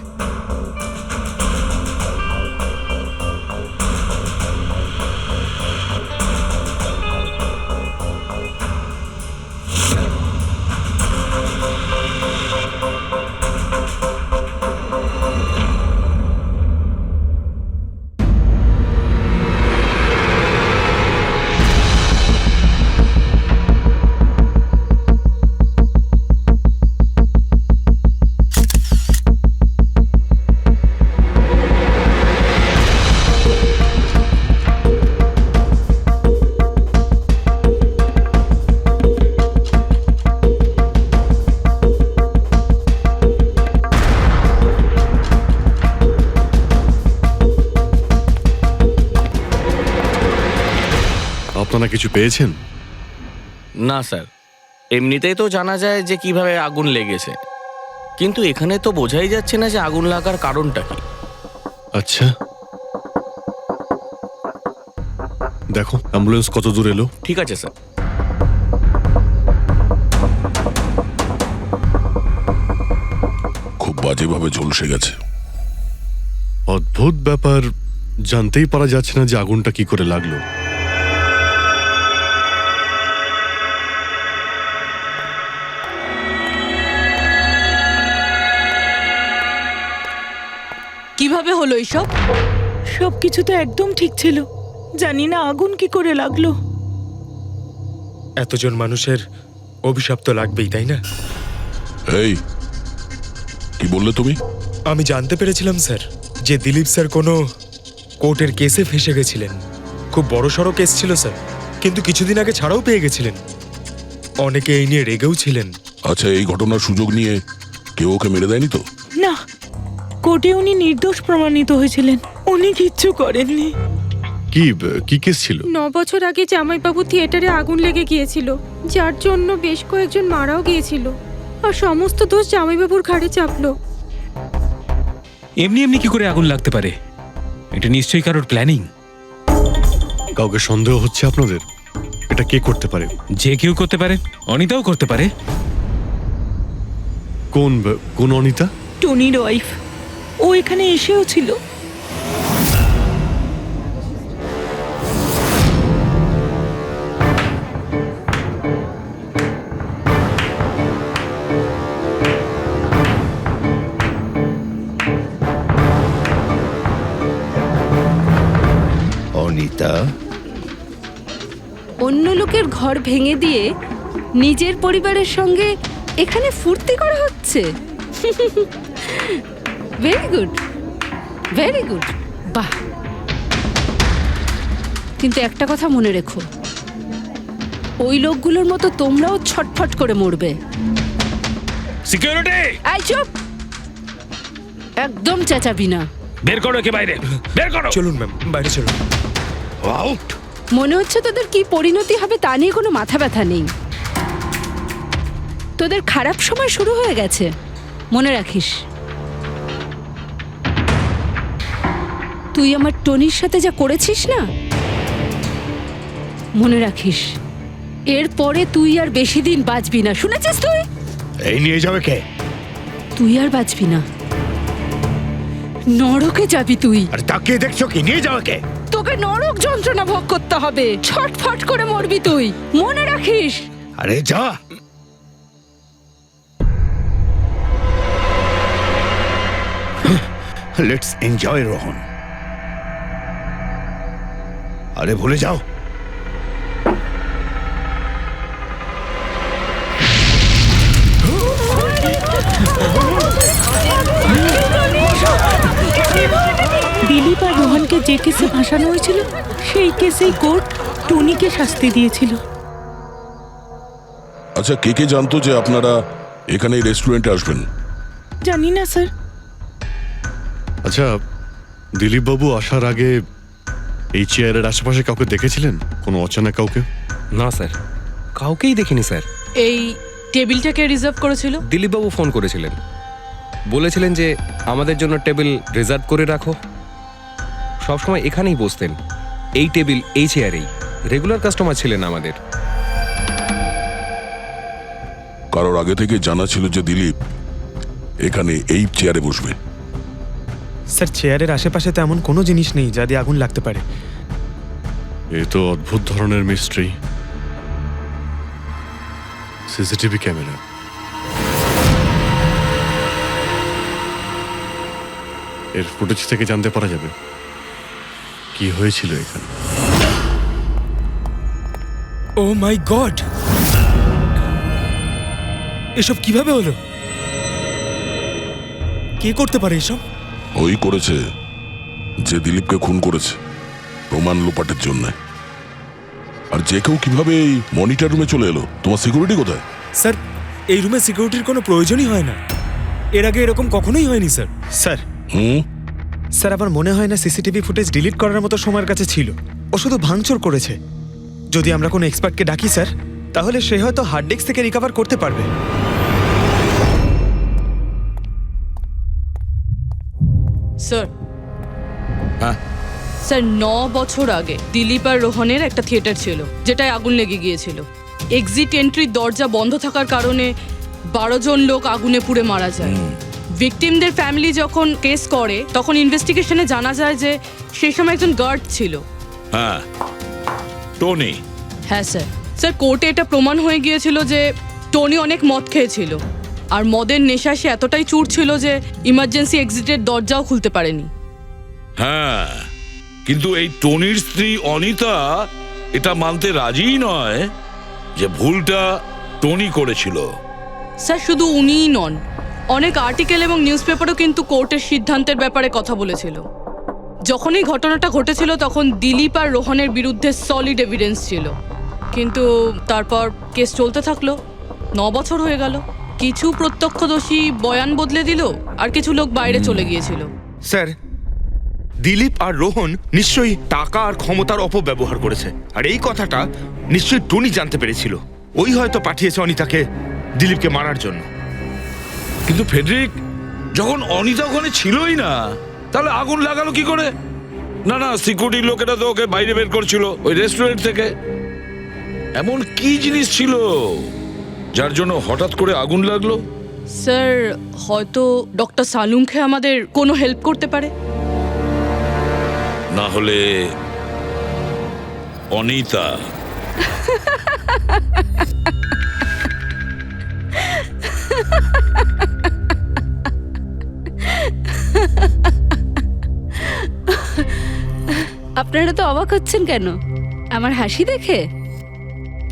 আপনারা কিছু পেয়েছেন? না স্যার, এমনিতেই তো জানা যায় যে কিভাবে আগুন লেগেছে, কিন্তু এখানে তো বোঝাই যাচ্ছে না যে আগুন লাগার কারণটা কি। আচ্ছা, দেখো অ্যাম্বুলেন্স কত দূর এলো। ঠিক আছে স্যার। খুব বাজেভাবে ঝলসে গেছে। অদ্ভুত ব্যাপার, জানতেই পারা যাচ্ছে না যে আগুনটা কি করে লাগলো। কিভাবে হলো এইসব? সবকিছু তো একদম ঠিক ছিল, জানি না আগুন কি করে লাগলো। এতজন মানুষের অভিশাপ তো লাগবেই, তাই না? এই কি বললে তুমি? আমি জানতে পেরেছিলাম স্যার যে দিলীপ স্যার কোনো কোর্টের কেসে ফেঁসে গেছিলেন। খুব বড়সড় কেস ছিল স্যার, কিন্তু কিছুদিন আগে ছাড়াও পেয়ে গেছিলেন। অনেকে এই নিয়ে রেগেও ছিলেন। আচ্ছা, এই ঘটনার সুযোগ নিয়ে কেউ ওকে মেরে দেয়নি তো? না, কোর্টে উনি নির্দোষ প্রমাণিত হয়েছিলেন, উনি কিচ্ছু করেননি। কি কেস ছিল? 9 বছর আগে জামাইবাবু থিয়েটারে আগুন লেগে গিয়েছিল, যার জন্য বেশ কয়েকজন মারাও গিয়েছিল, আর সমস্ত দোষ জামাইবাবুর ঘাড়ে চাপলো। এমনি এমনি কি করে আগুন লাগতে পারে? এটা নিশ্চয়ই কারোর প্ল্যানিং। কাউকে সন্দেহ হচ্ছে আপনাদের? এটা কে করতে পারে? যে কেউ করতে পারে, অনিতাও করতে পারে। কোন অনিতা? টনির ওয়াইফ, ও এখানে এসেও ছিল। অনিতা, অন্য লোকের ঘর ভেঙে দিয়ে নিজের পরিবারের সঙ্গে এখানে ফুর্তি করা হচ্ছে। ভেরি গুড, ভেরি গুড, বাহ। কিন্তু একটা কথা মনে রেখো, ওই লোকগুলোর মতো তোমরাও ছটফট করে মরবে। সিকিউরিটি, এই চুপ, একদম চেঁচাবি না। বের করো একে বাইরে, বের করো। চলুন ম্যাম, বাইরে চলুন। আউট। মনে হচ্ছে তোদের কি পরিণতি হবে তা নিয়ে কোনো মাথা ব্যথা নেই। তোদের খারাপ সময় শুরু হয়ে গেছে, মনে রাখিস। তুই আমার টনির সাথে যা করেছিস না, মনে রাখিস এরপরে তুই আর বেশি দিন বাঁচবি না, শুনেছিস? তুই এই নিয়ে যাবে কে? তুই আর বাঁচবি না, নরকে যাবি তুই। আর তাকিয়ে দেখছো কি? নিয়ে যাবে কে? তোকে নরক যন্ত্রণা ভোগ করতে হবে, ছটফট করে মরবি তুই, মনে রাখিস। আরে যা। Let's enjoy Rohan. আরে ভুলে যাও। দিলীপ আর রোহনকে যে কেসে ভাসানো হয়েছিল সেই কেসেই কোর্ট টনিকে শাস্তি দিয়েছিল। আচ্ছা, কে কে জানতো যে আপনারা এখানে এই রেস্টুরেন্টে আসবেন? জানি না স্যার। আচ্ছা, দিলীপ বাবু আসার আগে এই চেয়ারের আশেপাশে কাউকে দেখেছিলেন? কোনো অচেনা কাউকে? না স্যার, কাউকেই দেখিনি স্যার। এই টেবিলটাকে রিজার্ভ করেছিল? দিলীপবাবু ফোন করেছিলেন, বলেছিলেন যে আমাদের জন্য টেবিল রিজার্ভ করে রাখো, সবসময় এখানেই বসতেন, এই টেবিল এই চেয়ারেই, রেগুলার কাস্টমার ছিলেন আমাদের। কারোর আগে থেকে জানা ছিল যে দিলীপ এখানে এই চেয়ারে বসবে? স্যার, চেয়ারের আশেপাশে তো এমন কোনো জিনিস নেই যা দিয়ে আগুন লাগতে পারে। এ তো অদ্ভুত ধরনের মিস্ট্রি। CCTV camera. এর ফুটেজ থেকে জানতে পারা যাবে কি হয়েছিল এখানে। ও মাই গড, এসব কিভাবে হলো? কে করতে পারে এসব? ওই করেছে যে দিলীপকে খুন করেছে প্রমাণ লোপাটের জন্য। আর যে কেউ কিভাবে এই মনিটর রুমে চলে এলো? তোমার সিকিউরিটি কোথায়? স্যার, এই রুমে সিকিউরিটির কোনো প্রয়োজনই হয় না। এর আগে এরকম কখনোই হয়নি স্যার। স্যার স্যার আমার মনে হয় না সিসিটিভি ফুটেজ ডিলিট করার মতো সময়ের কাছে ছিল। ও শুধু ভাঙচুর করেছে। যদি আমরা কোনো এক্সপার্টকে ডাকি স্যার, তাহলে সে হয়তো হার্ড ডিস্ক থেকে রিকভার করতে পারবে। স্যার, স্যার 9 বছর আগে দিলীপ আর রোহনের একটা থিয়েটার ছিল যেটায় আগুন লেগে গিয়েছিল। এক্সিট এন্ট্রির দরজা বন্ধ থাকার কারণে 12 জন লোক আগুনে পুড়ে মারা যায়। ভিকটিমদের ফ্যামিলি যখন কেস করে তখন ইনভেস্টিগেশনে জানা যায় যে সেই সময় একজন গার্ড ছিল। হ্যাঁ, টনি। হ্যাঁ স্যার। স্যার, কোর্টে এটা প্রমাণ হয়ে গিয়েছিল যে টনি অনেক মদ খেয়েছিল, আর মদের নেশায় সে এতটাই চুর ছিল যে ইমার্জেন্সি এক্সিটের দরজাও খুলতে পারেনি। হ্যাঁ, কিন্তু এই টনির স্ত্রী অনিতা এটা মানতে রাজিই নয় যে ভুলটা টনি করেছিল। স্যার, শুধু উনিই নন, অনেক আর্টিকেল এবং নিউজ পেপারও কিন্তু কোর্টের সিদ্ধান্তের ব্যাপারে কথা বলেছিল। যখন এই ঘটনাটা ঘটেছিল তখন দিলীপ আর রোহনের বিরুদ্ধে সলিড এভিডেন্স ছিল, কিন্তু তারপর কেস চলতে থাকলো। 9 বছর হয়ে গেল। কিছু প্রত্যক্ষদর্শী বয়ান বদলে দিল, আর কিছু লোক বাইরে চলে গিয়েছিল। স্যার, দিলীপ আর রোহন নিশ্চয়ই টাকা আর ক্ষমতার অপব্যবহার করেছে, আর এই কথাটা নিশ্চয়ই টনি জানতে পেরেছিল। ওই হয়তো পাঠিয়েছে অনিতাকে দিলীপকে মারার জন্য। কিন্তু ফেডরিক, যখন অনিতা ওখানে ছিলই না, তাহলে আগুন লাগালো কি করে? না না, সিকিউরিটির লোকেরা তো ওকে বাইরে বের করছিল ওই রেস্টুরেন্ট থেকে। এমন কি জিনিস ছিল যার জন্য হঠাৎ করে আগুন লাগলো? স্যার, হয়তো ডক্টর সালুংখে আমাদের কোনো হেল্প করতে পারে। না হলে অনিতা। আপনারা তো অবাক হচ্ছেন কেন? আমার হাসি দেখে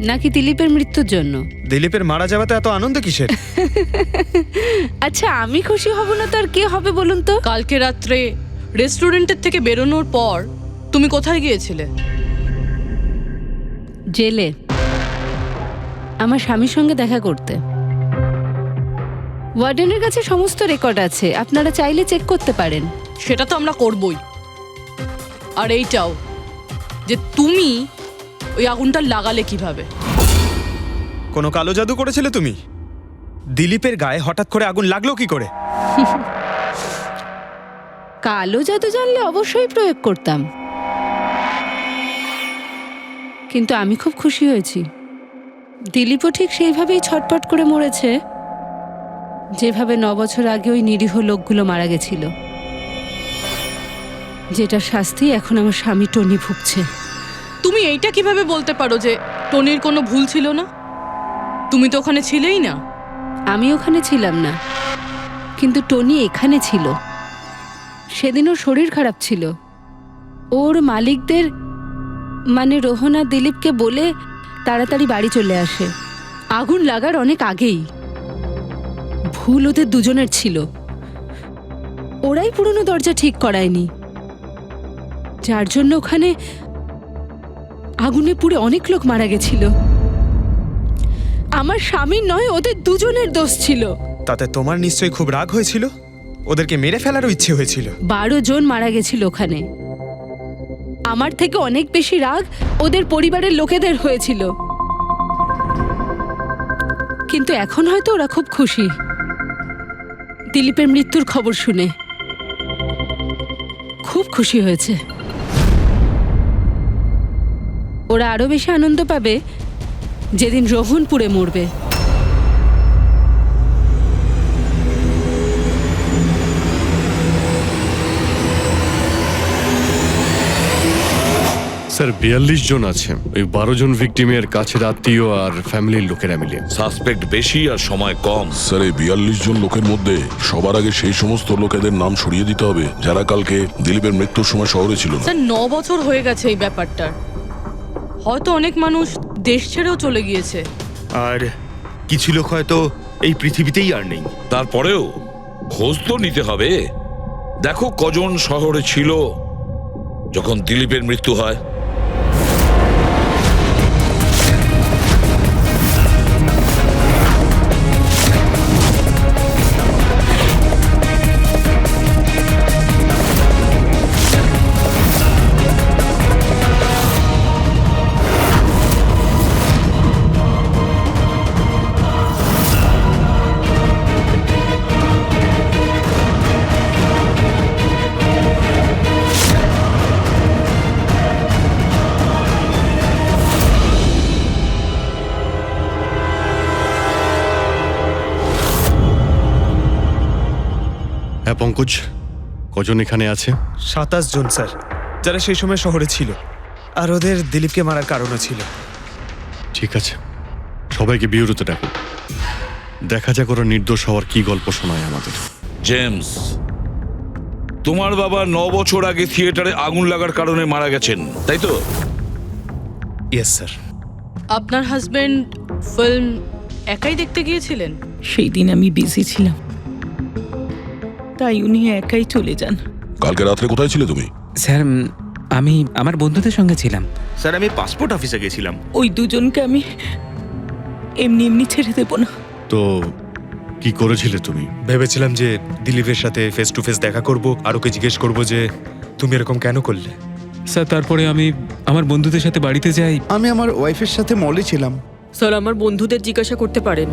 নাকি দিলীপের মৃত্যুর জন্য? দিলীপের মারা যাওয়াতে এত আনন্দ কিসের? আচ্ছা, আমি খুশি হব না তো আর কে হবে বলুন তো? কালকে রাত্রে রেস্টুরেন্টের থেকে বেরোনোর পর তুমি কোথায় গিয়েছিলে? জেলে, আমার স্বামীর সঙ্গে দেখা করতে। ওয়ার্ডেনের কাছে সমস্ত রেকর্ড আছে, আপনারা চাইলে চেক করতে পারেন। সেটা তো আমরা করবই। আর এইটাও, যে তুমি ওই আগুনটা লাগালে কিভাবে। কোনো কালো জাদু করেছিলে তুমি? দিলীপের গায়ে হঠাৎ করে আগুন লাগলো কি করে? কালো জাদু জানলে অবশ্যই প্রয়োগ করতাম, কিন্তু আমি খুব খুশি হয়েছি দিলীপও ঠিক সেইভাবেই ছটপট করে মরেছে যেভাবে 9 বছর আগে ওই নিরীহ লোকগুলো মারা গেছিল, যেটা শাস্তি এখন আমার স্বামী টনি ভুগছে। তুমি এইটা কিভাবে বলতে পারো যে টনির কোনো ভুল ছিল না? তুমি তো ওখানে ছিলেই না। আমি ওখানে ছিলাম না, কিন্তু টনি এখানে ছিল। সেদিন ওর শরীর খারাপ ছিল। ওর মালিকদের মানে রোহন আর দিলীপকে বলে তাড়াতাড়ি বাড়ি চলে আসে আগুন লাগার অনেক আগেই। ভুল ওদের দুজনের ছিল, ওরাই পুরনো দরজা ঠিক করায়নি, যার জন্য ওখানে আগুনে পুড়ে অনেক লোক মারা গেছিল। আমার স্বামীর নয়, ওদের দুজনের দোষ ছিল। তাতে তোমার নিশ্চয়ই খুব রাগ হয়েছিল, ওদেরকে মেরে ফেলারও ইচ্ছে হয়েছিল। 12 জন মারা গেছিল ওখানে। আমার থেকে অনেক বেশি রাগ ওদের পরিবারের লোকেদের হয়েছিল, কিন্তু এখন হয়তো ওরা খুব খুশি দিলীপের মৃত্যুর খবর শুনে। খুব খুশি হয়েছে। ওরা আরো বেশি আনন্দ পাবে যেদিন রোহন পুড়ে মরবে। স্যার 42 জন আছে, ওই 12 জন ভিকটিমের কাছের আত্মীয় আর ফ্যামিলির লোকেরা মিলে। সাসপেক্ট বেশি আর সময় কম। স্যার এই 42 জন লোকের মধ্যে সবার আগে সেই সমস্ত লোকেদের নাম সরিয়ে দিতে হবে যারা কালকে দিলীপের মৃত্যুর সময় শহরে ছিল না। স্যার 9 বছর হয়ে গেছে এই ব্যাপারটার। হয়তো অনেক মানুষ দেশ ছেড়েও চলে গিয়েছে, আর কিছু লোক হয়তো এই পৃথিবীতেই আর নেই। তারপরেও খোঁজ তো নিতে হবে। দেখো কজন শহরে ছিল যখন দিলীপের মৃত্যু হয়। হ্যাঁ পঙ্কজ, কজন এখানে আছে? 27 জন স্যার, যারা সেই সময় শহরে ছিল, আর ওদের দিলীপকে মারার কারণও ছিল। ঠিক আছে, সবাইকে বিউরোতে ডাকো, দেখা যাক ওরা নির্দোষ হওয়ার কি গল্প শোনায় আমাদের। জেমস, তোমার বাবা 9 বছর আগে থিয়েটারে আগুন লাগার কারণে মারা গেছেন, তাই তো? Yes sir. আপনার হাজবেন্ড ফিল্ম একাই দেখতে গিয়েছিলেন? সেই দিন আমি বিজি ছিলাম, তাই উনি একাই চলে যান। কালকে রাত্রে কোথায় ছিলে তুমি? স্যার আমি আমার বন্ধুদের সঙ্গে ছিলাম। স্যার আমি পাসপোর্ট অফিসে গেছিলাম। ওই দুজনকে আমি এমনি এমনি ছেড়ে দেব না। তো কি করেছিলে তুমি? ভেবেছিলাম যে দিলীপের সাথে ফেস টু ফেস দেখা করব, আর ওকে জিজ্ঞেস করব যে তুমি এরকম কেন করলে। স্যার তারপরে আমি আমার বন্ধুদের সাথে বাড়িতে যাই। আমি আমার ওয়াইফের সাথে মলে ছিলাম। স্যার আমার বন্ধুদের জিজ্ঞাসা করতে পারেন।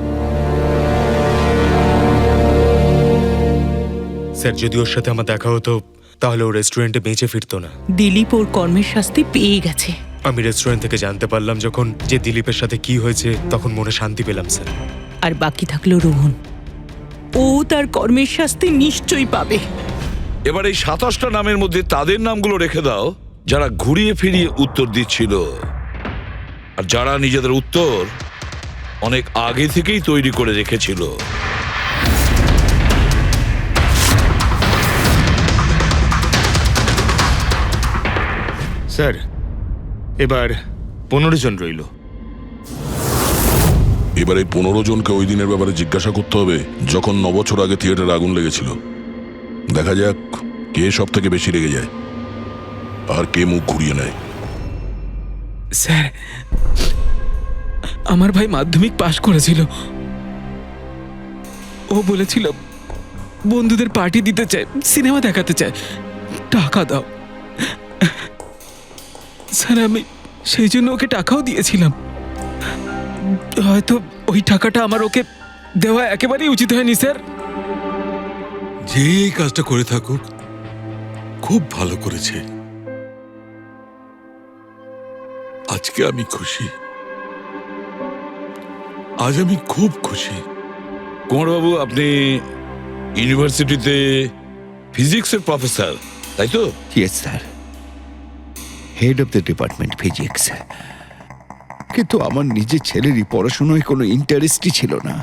স্যার যদি ওর সাথে আমার দেখা হতো তাহলে ও রেস্টুরেন্টে বেঁচে ফিরতো না। দিলীপ ওর কর্মের শাস্তি পেয়ে গেছে। আমি রেস্টুরেন্ট থেকে জানতে পারলাম যখন যে দিলীপের সাথে কি হয়েছে, তখন মনে শান্তি পেলাম স্যার। আর বাকি থাকলো রোহন, ও তার কর্মের শাস্তি নিশ্চয়ই পাবে। এবার এই 27টা নামের মধ্যে তাদের নামগুলো রেখে দাও যারা ঘুরিয়ে ফিরিয়ে উত্তর দিচ্ছিল, আর যারা নিজেদের উত্তর অনেক আগে থেকেই তৈরি করে রেখেছিল। স্যার এবার 15 জন রইল। এবার এই 15 জনকে ওই দিনের ব্যাপারে জিজ্ঞাসা করতে হবে যখন 9 বছর আগে থিয়েটারে আগুন লেগেছিল। দেখা যাক কে সব থেকে বেশি রেগে যায় আর কে মুখ ঘুরিয়ে নেয়। স্যার আমার ভাই মাধ্যমিক পাশ করেছিল, ও বলেছিল বন্ধুদের পার্টি দিতে চায়, সিনেমা দেখাতে চায়, টাকা দাও। স্যার আমি সেই জন্য ওকে টাকাও দিয়েছিলাম। হয়তো ওই টাকাটা আমার ওকে দেওয়া একেবারেই উচিত হয়নি স্যার। যে এই কাজটা করে থাকুক খুব ভালো করেছে। আজকে আমি খুশি, আজ আমি খুব খুশি। কুমারবাবু, আপনি ইউনিভার্সিটিতে ফিজিক্সের প্রফেসর, তাই তো? Yes sir, head of the department physics. কিন্তু আমার নিজের ছেলেরই পড়াশোনায় কোনো ইন্টারেস্টই ছিল না।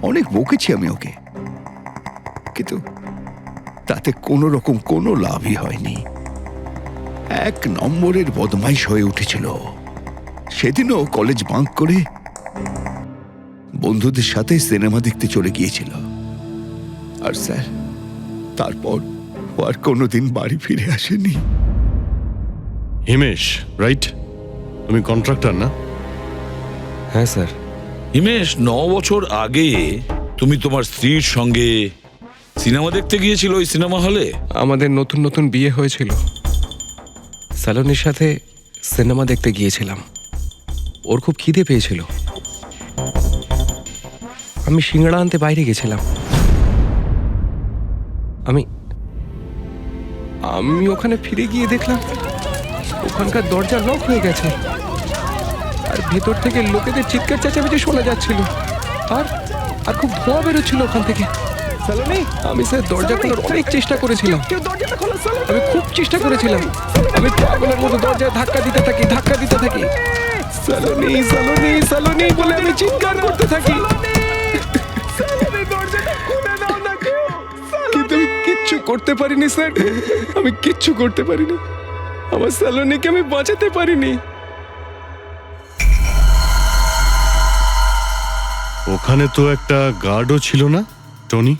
অনেক বকেছি আমি ওকে, কিন্তু তাতে কোনো রকম কোনো লাভই হয়নি। 1 নম্বরের বদমাইশ হয়ে উঠেছিল। সেদিনও কলেজ বাঙ্ক করে বন্ধুদের সাথে সিনেমা দেখতে চলে গিয়েছিল। আর স্যার, তারপর ও আর কোনোদিন বাড়ি ফিরে আসেনি। হিমেশ, রাইট? তুমি কন্ট্রাক্টর না? হ্যাঁ স্যার। হিমেশ, 9 বছর আগে তুমি তোমার স্ত্রীর সঙ্গে সিনেমা দেখতে গিয়েছিল ওই সিনেমা হলে। আমাদের নতুন নতুন বিয়ে হয়েছিল, স্যালোনির সাথে সিনেমা দেখতে গিয়েছিলাম। ওর খুব খিদে পেয়েছিল, আমি সিঙ্গাড়া আনতে বাইরে গেছিলাম। আমি ওখানে ফিরে গিয়ে দেখলাম ওখানকার দরজা লক হয়ে গেছে, আর ভেতর থেকে লোকেদের চিৎকার চেঁচামেচি শোনা যাচ্ছিল, আর আর খুব ধোঁয়া বেরোচ্ছিল ওখান থেকে। সালোনি, আমি স্যার দরজা খোলার অনেক চেষ্টা করেছিলাম, আমি খুব চেষ্টা করেছিলাম। আমি পাগলের মতো দরজায় ধাক্কা দিতে থাকি। সালোনি সালোনি সালোনি বলে আমি চিৎকার করতে থাকি, কিন্তু আমি কিচ্ছু করতে পারিনি স্যার, আমি কিচ্ছু করতে পারিনি। আমার সালোনিকে আমি বাঁচাতে পারিনি। ওখানে তো একটা গার্ডও ছিল না, টনি?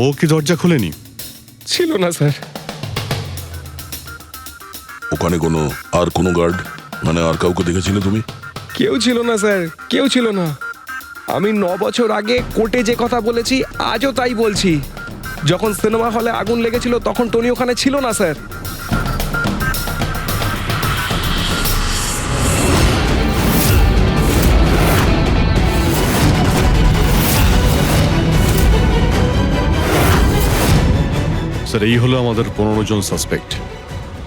ও কি দরজা খোলেনি? ছিল না স্যার। ওখানে কোনো গার্ড, মানে আর কাউকে দেখেছিলে তুমি? কেউ ছিল না স্যার, কেউ ছিল না। আমি 9 বছর আগে কোর্টে যে কথা বলেছি আজও তাই বলছি। যখন সিনেমা হলে আগুন লেগেছিল তখন টনি ওখানে ছিল না স্যার। স্যার, এই হলো আমাদের 15 জন সাসপেক্ট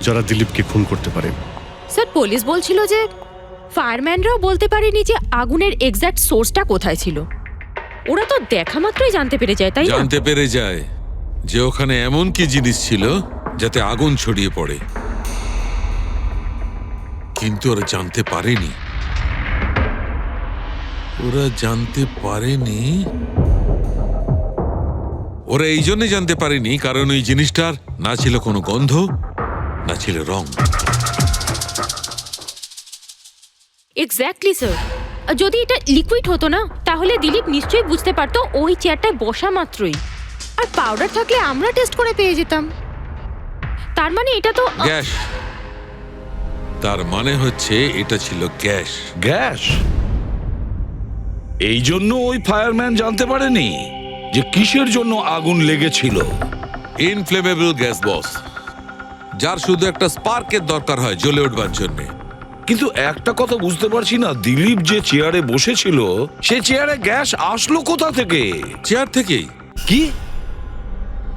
যারা দিলীপকে খুন করতে পারে। স্যার, পুলিশ বলছিল যে ফায়ারম্যানরাও বলতে পারেনি যে আগুনের এক্স্যাক্ট সোর্সটা কোথায় ছিল। ওরা তো দেখা মাত্রই জানতে পেরে যায়, তাই না? জানতে পেরে যায় যে ওখানে এমন কি জিনিস ছিল যাতে আগুন ছড়িয়ে পড়ে, কিন্তু ওরা জানতে পারেনি। ওরা এই জন্য জানতে পারেনি কারণ ওই জিনিসটার না ছিল কোনো গন্ধ, না ছিল রং। Exactly sir. যদি এটা লিকুইড হতো না তাহলে দিলীপ নিশ্চয়ই বুঝতে পারতো ওই চেয়ারটায় বসা মাত্রই। আর পাউডার থাকলে আমরা টেস্ট করে পেয়ে যেতাম। তার মানে এটা তো গ্যাস। তার মানে হচ্ছে এটা ছিল গ্যাস। গ্যাস? এই জন্য ওই ফায়ারম্যান জানতে পারেনি যে কিসের জন্য আগুন লেগেছিল। ইনফ্লেমেবল গ্যাস বস, যার শুধু একটা স্পার্কের দরকার হয় জ্বলে উঠবার জন্য। কিন্তু একটা কথা বুঝতে পারছি না, দিলীপ যে চেয়ারে বসেছিল সে চেয়ারে গ্যাস আসলো কোথা থেকে? চেয়ার থেকেই। কি?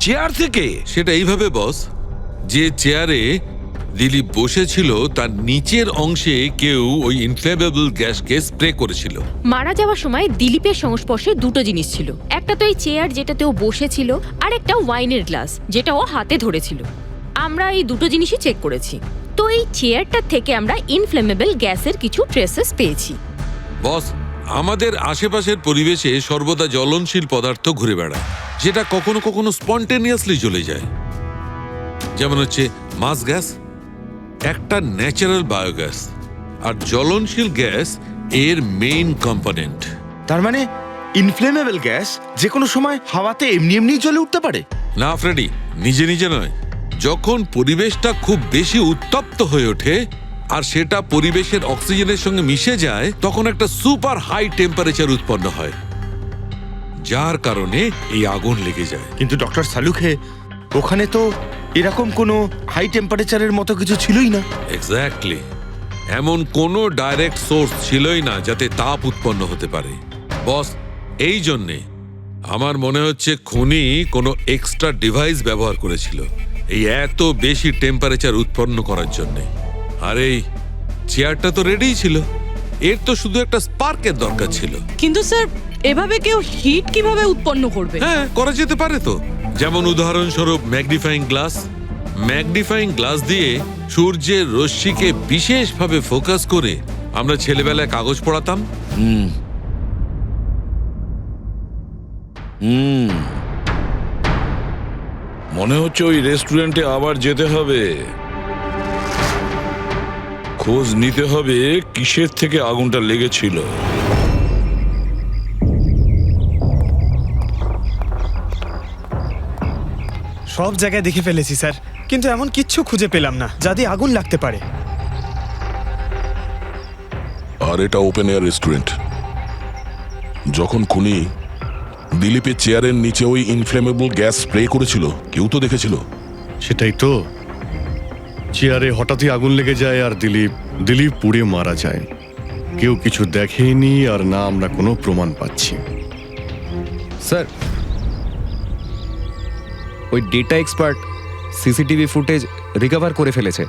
চেয়ার থেকে? সেটা এইভাবে বস, যে চেয়ারে দিলীপ বসেছিল তার নিচের অংশে কেউ ওই ইনফ্লেমেবল গ্যাসকে স্প্রে করেছিল। মারা যাওয়ার সময় দিলীপের সংস্পর্শে দুটো জিনিস ছিল। একটা তো এই চেয়ার যেটাতে ও বসেছিল, আর একটা ওয়াইনের গ্লাস যেটা ও হাতে ধরেছিল। আমরা এই দুটো জিনিসই চেক করেছি। তো এই চেয়ারটা থেকে আমরা ইনফ্লেমেবল গ্যাসের কিছু ট্রেসেস পেয়েছি। বস, আমাদের আশেপাশের পরিবেশে সর্বদা জ্বলনশীল পদার্থ ঘুরে বেড়ায়, যেটা কখনো কখনো স্পন্টেনিয়াসলি জ্বলে যায়। যেমন হচ্ছে মাস গ্যাস, একটা ন্যাচারাল বায়োগ্যাস, আর জ্বলনশীল গ্যাস এর মেইন কম্পোনেন্ট। তার মানে ইনফ্লেমেবল গ্যাস যে কোনো সময় হাওয়াতে এমনি এমনি জ্বলে উঠতে পারে? না ফ্রেডি, নিজে নিজে নয়। যখন পরিবেশটা খুব বেশি উত্তপ্ত হয়ে ওঠে আর সেটা পরিবেশের অক্সিজেনের সঙ্গে মিশে যায়, তখন একটা সুপার হাই টেম্পারেচার উৎপন্ন হয়, যার কারণে এই আগুন লেগে যায়। কিন্তু ডক্টর সালুখে, ওখানে তো এরকম কোনো হাই টেম্পারেচারের মতো কিছু ছিলই না। এক্স্যাক্টলি, এমন কোনো ডাইরেক্ট সোর্স ছিলই না যাতে তাপ উৎপন্ন হতে পারে। বস, এই জন্যে আমার মনে হচ্ছে খুনি কোনো এক্সট্রা ডিভাইস ব্যবহার করেছিল এই এত বেশি টেম্পারেচার উৎপন্ন করার জন্য। আর এই চেয়ারটা তো রেডিই ছিল, এর তো শুধু একটা স্পার্কের দরকার ছিল। কিন্তু স্যার এভাবে কেউ হিট কিভাবে উৎপন্ন করবে? হ্যাঁ, করা যেতে পারে তো। যেমন উদাহরণস্বরূপ ম্যাগনিফাইং গ্লাস। ম্যাগনিফাইং গ্লাস দিয়ে সূর্যের রশ্মিকে বিশেষভাবে ফোকাস করে আমরা ছেলেবেলায় কাগজ পড়াতাম। মনে হচ্ছে ওই রেস্টুরেন্টে আবার যেতে হবে, খোঁজ নিতে হবে কিসের থেকে আগুনটা লেগেছিল। সব জায়গায় দেখে ফেলেছি স্যার, কিন্তু এমন কিচ্ছু খুঁজে পেলাম না যাতে আগুন লাগতে পারে। আর এটা ওপেন এয়ার রেস্টুরেন্ট। যখন খুনি দিলীপের চেয়ারের নিচে ওই ইনফ্লেমেবল গ্যাস স্প্রে করেছিল, কেউ তো দেখেছিল। সেটাই তো, চেয়ারে হঠাৎই আগুন লেগে যায় আর দিলীপ পুড়ে মারা যায়। কেউ কিছু দেখেনি আর না আমরা কোনো প্রমাণ পাচ্ছি। স্যার, ওই data expert CCTV footage recover করে ফেলেছে,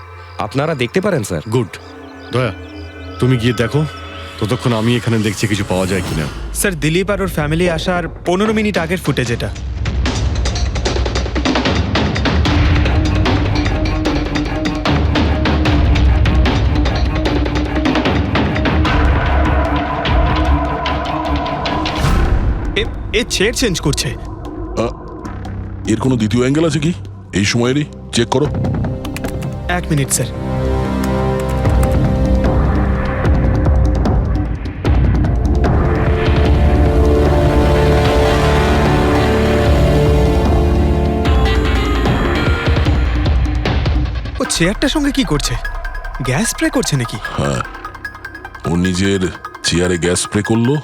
আপনারা দেখতে পারেন স্যার। গুড, দয়া তুমি গিয়ে দেখো, ততক্ষণ আমি এখানে দেখছি কিছু পাওয়া যায় কিনা। স্যার, দিলীপ আর ওর ফ্যামিলি আসার 15 মিনিট আগের ফুটেজ এটা। এ চেয়ার চেঞ্জ করছে। এর কোনো দ্বিতীয় অ্যাঙ্গেল আছে কি এই সময়েরই? চেক করো। 1 মিনিট স্যার। ও চেয়ারটার সঙ্গে কি করছে? গ্যাস স্প্রে করছে নাকি? হ্যাঁ, ও নিজের চেয়ারে গ্যাস স্প্রে করলো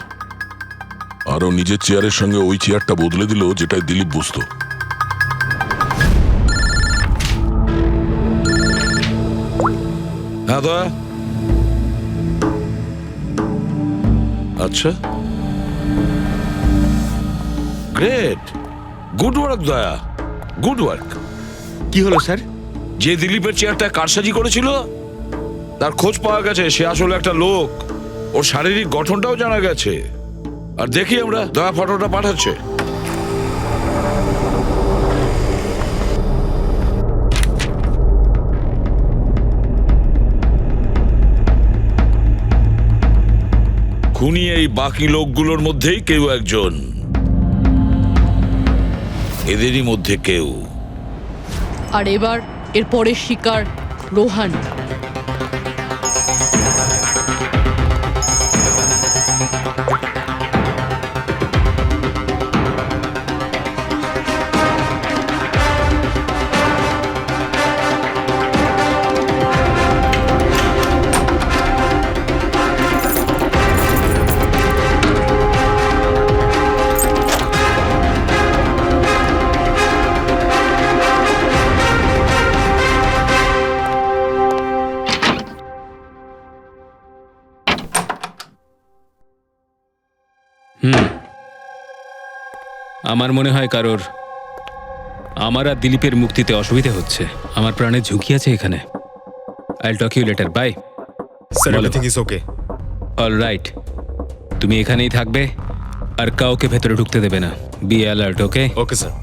আর ও নিজের চেয়ারের সঙ্গে ওই চেয়ারটা বদলে দিল যেটায় দিলীপ বসতো। হ্যাঁ দয়া, আচ্ছা, গ্রেট, গুড ওয়ার্ক দয়া, গুড ওয়ার্ক। কি হলো স্যার? যে দিলীপের চেয়ারটা কারসাজি করেছিল তার খোঁজ পাওয়া গেছে। সে আসলে একটা লোক, ওর শারীরিক গঠনটাও জানা গেছে। আর দেখি আমরা, দয়া ফটোটা পাঠাচ্ছে। খুনি এই বাকি লোকগুলোর মধ্যেই কেউ একজন, এদেরই মধ্যে কেউ। আর এবার এর পরের শিকার রোহান। আমার মনে হয় কারোর আমার আর দিলীপের মুক্তিতে অসুবিধা হচ্ছে। আমার প্রাণের ঝুঁকি আছে এখানে। I'll talk you later, bye. Sir, everything is okay. All right, তুমি এখানেই থাকবে আর কাউকে ভেতরে ঢুকতে দেবে না। Be alert, okay? Okay sir.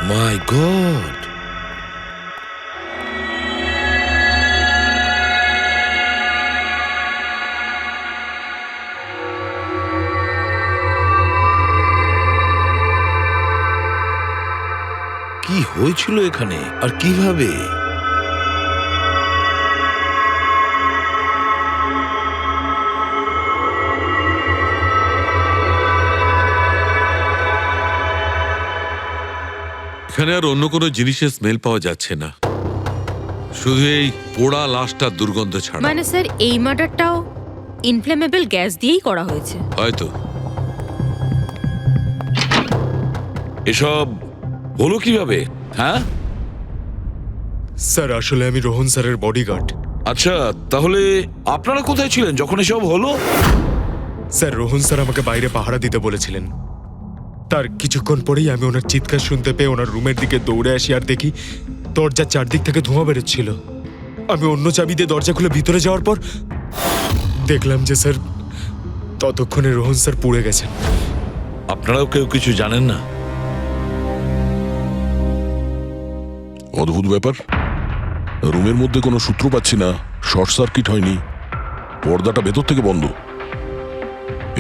My god, কি হয়েছিল এখানে আর কিভাবে? এখানে আর অন্য কোনো জিনিসের স্মেল পাওয়া যাচ্ছে না, শুধু এই পোড়া লাশটার দুর্গন্ধ ছাড়া। মানে স্যার এই মার্ডারটাও ইনফ্লেমেবল গ্যাস দিয়েই করা হয়েছে হয়তো। এসব হলো কিভাবে? হ্যাঁ স্যার আসলে আমি রোহন স্যারের বডিগার্ড। আচ্ছা, তাহলে আপনারা কোথায় ছিলেন যখন এসব হলো? স্যার রোহন স্যার আমাকে বাইরে পাহারা দিতে বলেছিলেন। তার কিছুক্ষণ পরেই আমি ওনার চিৎকার শুনতে পেয়ে ওনার রুমের দিকে দৌড়ে আসি আর দেখি দরজার চারদিক থেকে ধোঁয়া বেরোচ্ছিল। আমি অন্য চাবি দিয়ে দরজা খুলে ভিতরে যাওয়ার পর দেখলাম যে স্যার ততক্ষণে রোহন স্যার পুড়ে গেছেন। আপনারাও কেউ কিছু জানেন না? অদ্ভুত ব্যাপার, রুমের মধ্যে কোনো সূত্র পাচ্ছি না, শর্ট সার্কিট হয়নি, পর্দাটা ভেতর থেকে বন্ধ,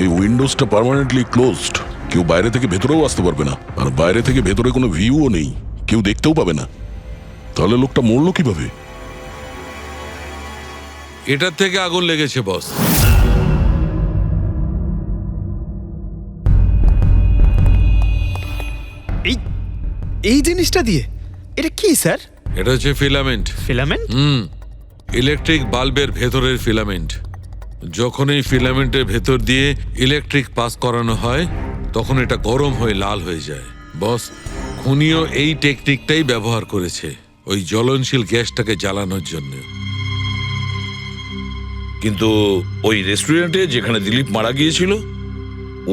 এই উইন্ডোজটা পার্মানেন্টলি ক্লোজড, কেউ বাইরে থেকে ভেতরেও আসতে পারবে না, আর বাইরে থেকে ভেতরে কোনো ভিউও নেই, কেউ দেখতেও পাবে না। তাহলে লোকটা মরলো কিভাবে? এটার থেকে আগুন লেগেছে বস। এই জিনিসটা দিয়ে এটা কি স্যার? এটা হচ্ছে ফিলামেন্ট। ফিলামেন্ট? ইলেকট্রিক বাল্বের ভেতরের ফিলামেন্ট। যখন এই ফিলামেন্টের ভেতর দিয়ে ইলেকট্রিক পাস করানো হয় তখন এটা গরম হয়ে লাল হয়ে যায়। বস, খুনিও এই টেকনিকটাই ব্যবহার করেছে ওই জ্বলনশীল গ্যাসটাকে জ্বালানোর জন্য। কিন্তু ওই রেস্টুরেন্টে যেখানে দিলীপ মারা গিয়েছিল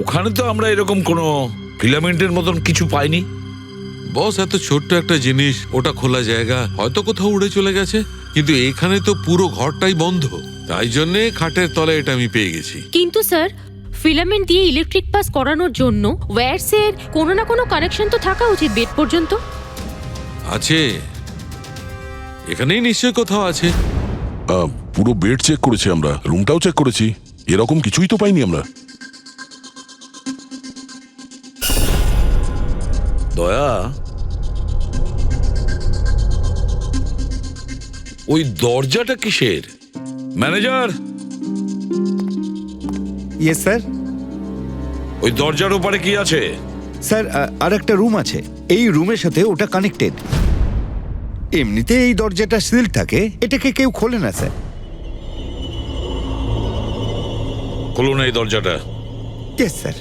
ওখানে তো আমরা এরকম কোনো ফিলামেন্টের মতন কিছু পাইনি। বস, এত ছোট্ট একটা জিনিস, ওটা খোলা জায়গা, হয়তো কোথাও উড়ে চলে গেছে, কিন্তু এখানে তো পুরো ঘরটাই বন্ধ, তাই জন্যে খাটের তলায় এটা আমি পেয়ে গেছি। কিন্তু স্যার ফিলামেন্ট দিয়ে ইলেকট্রিক পাস করানোর জন্য ওয়্যারসের কোনো না কোনো কানেকশন তো থাকা উচিত বেড পর্যন্ত। আছে, এখানেই নিশ্চয় কোথাও আছে। পুরো বেড চেক করেছি আমরা, রুমটাও চেক করেছি, এরকম কিছুই তো পাইনি আমরা। দয়া, ওই দরজাটা কিসের? Manager, yes sir. ওই দরজার ওপারে কি আছে? স্যার আর একটা রুম আছে, এই রুমের সাথে ওটা কানেক্টেড। এমনিতে এই দরজাটা সিল থাকে, এটাকে কেউ খোলে না স্যার। খুলুন এই দরজাটা। Yes sir.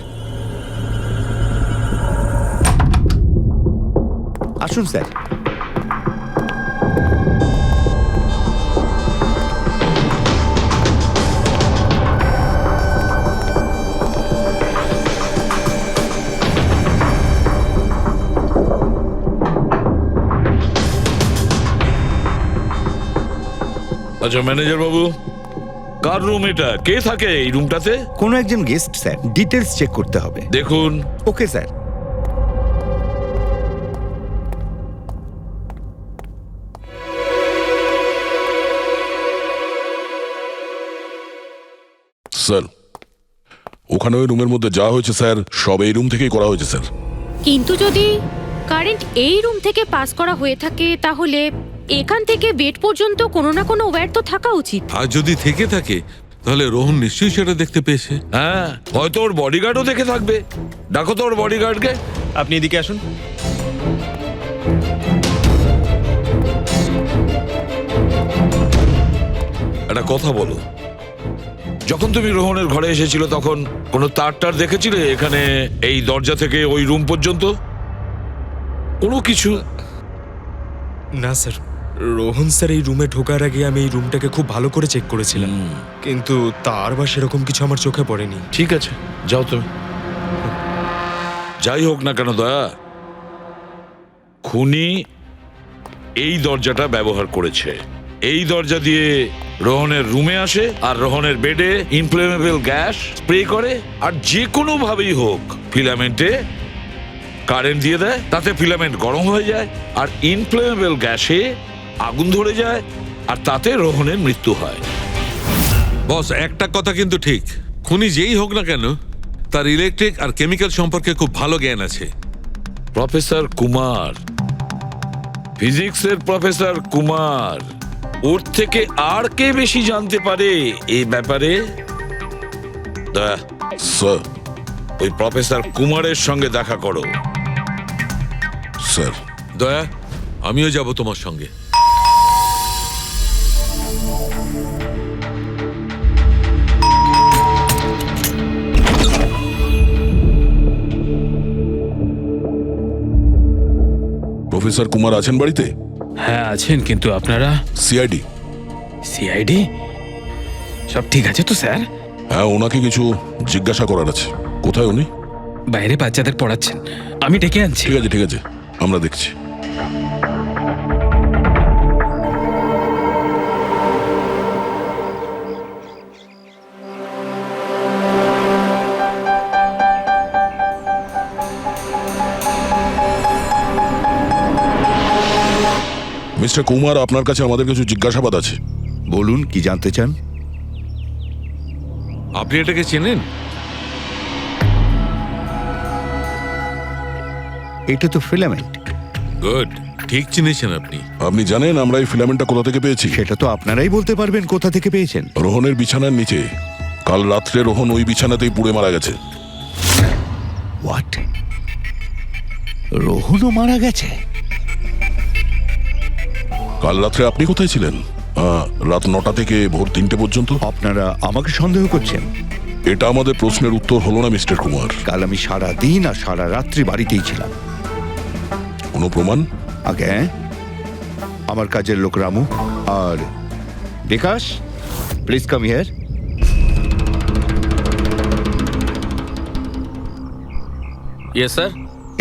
আসুন স্যার। আচ্ছা ম্যানেজার বাবু, কার রুম এটা? কে থাকে এই রুমটাতে? কোনো একজন গেস্ট স্যার, ডিটেলস চেক করতে হবে। দেখুন। Okay sir. স্যার ওখানে ওই রুমের মধ্যে যা হয়েছে স্যার সব এই রুম থেকেই করা হয়েছে স্যার। কিন্তু যদি কারেন্ট এই রুম থেকে পাস করা হয়ে থাকে তাহলে এখান থেকে বেড পর্যন্ত কোনো না কোনো ওয়্যার তো থাকা উচিত। আর যদি থেকে থাকে তাহলে রোহন নিশ্চয়ই সেটা দেখতে পেয়েছে। হ্যাঁ, হয়তো ওর বডিগার্ডও দেখে থাকবে। ডাকো তো ওর বডিগার্ডকে। আপনি এদিকে আসুন। একটা কথা বলো, যখন তুমি রোহনের ঘরে এসেছিল তখন কোনো তার দেখেছিলে এখানে এই দরজা থেকে ওই রুম পর্যন্ত? কোনো কিছু? না স্যার, রোহন স্যার এই রুমে ঢোকার আগে আমি এই রুমটাকে খুব ভালো করে চেক করেছিলাম, কিন্তু তার বা সেরকম কিছু আমার চোখে পড়েনি। ঠিক আছে, যাও তুমি। যাই হোক না কেন দয়া, খুনি এই দরজাটা ব্যবহার করেছে। এই দরজা দিয়ে রোহনের রুমে আসে আর রোহনের বেডে ইনফ্লেমেবল গ্যাস স্প্রে করে, আর যে কোনো ভাবেই হোক ফিলামেন্টে কারেন্ট দিয়ে দেয়, তাতে ফিলামেন্ট গরম হয়ে যায় আর ইনফ্লেমেবল গ্যাসে আগুন ধরে যায়, আর তাতে রোহনের মৃত্যু হয়। বস, একটা কথা কিন্তু ঠিক, খুনি যেই হোক না কেন তার ইলেকট্রিক আর কেমিক্যাল সম্পর্কে খুব ভালো জ্ঞান আছে। প্রফেসর কুমার, ফিজিক্সের প্রফেসর কুমার, ওর থেকে আর কে বেশি জানতে পারে এই ব্যাপারে? দয়া, স্যার। ওই প্রফেসর কুমারের সঙ্গে দেখা করো। স্যার। দয়া, আমিও যাব তোমার সঙ্গে। প্রফেসর কুমার আছেন বাড়িতে? হ্যাঁ আছেন, কিন্তু আপনারা? সিআইডি। সিআইডি? সব ঠিক আছে তো স্যার? হ্যাঁ, ওনাকে কিছু জিজ্ঞাসা করার আছে। কোথায় উনি? বাইরে বাচ্চাদের পড়াচ্ছেন, আমি ডেকে আনছি। ঠিক আছে ঠিক আছে, আমরা দেখছি। মিস্টার কুমার, আপনার কাছে আমাদের কিছু জিজ্ঞাসাবাদ আছে। বলুন, কি জানতে চান? আপনি এটাকে চেনেন? এটা তো ফিলামেন্ট। গুড, ঠিক চিনেছেন আপনি। আপনি জানেন আমরা এই ফিলামেন্টটা কোথা থেকে পেয়েছি? সেটা তো আপনারাই বলতে পারবেন কোথা থেকে পেয়েছেন। রোহনের বিছানার নিচে। কাল রাত্রে রোহন ওই বিছানাতেই পুড়ে মারা গেছে। হোয়াট? রোহনও মারা গেছে? কাল রাত্রে আপনি কোথায় ছিলেন? রাত 9টা থেকে ভোর 3টে পর্যন্ত। আপনারা আমাকে সন্দেহ করছেন? এটা আমাদের প্রশ্নের উত্তর হলো না মিস্টার কুমার। কাল আমি সারা দিন আর সারা রাত্রি বাড়িতেই ছিলাম। কোনো প্রমাণ? আগে আমার কাজের লোক রামু আর Bikash, please come here. Yes sir.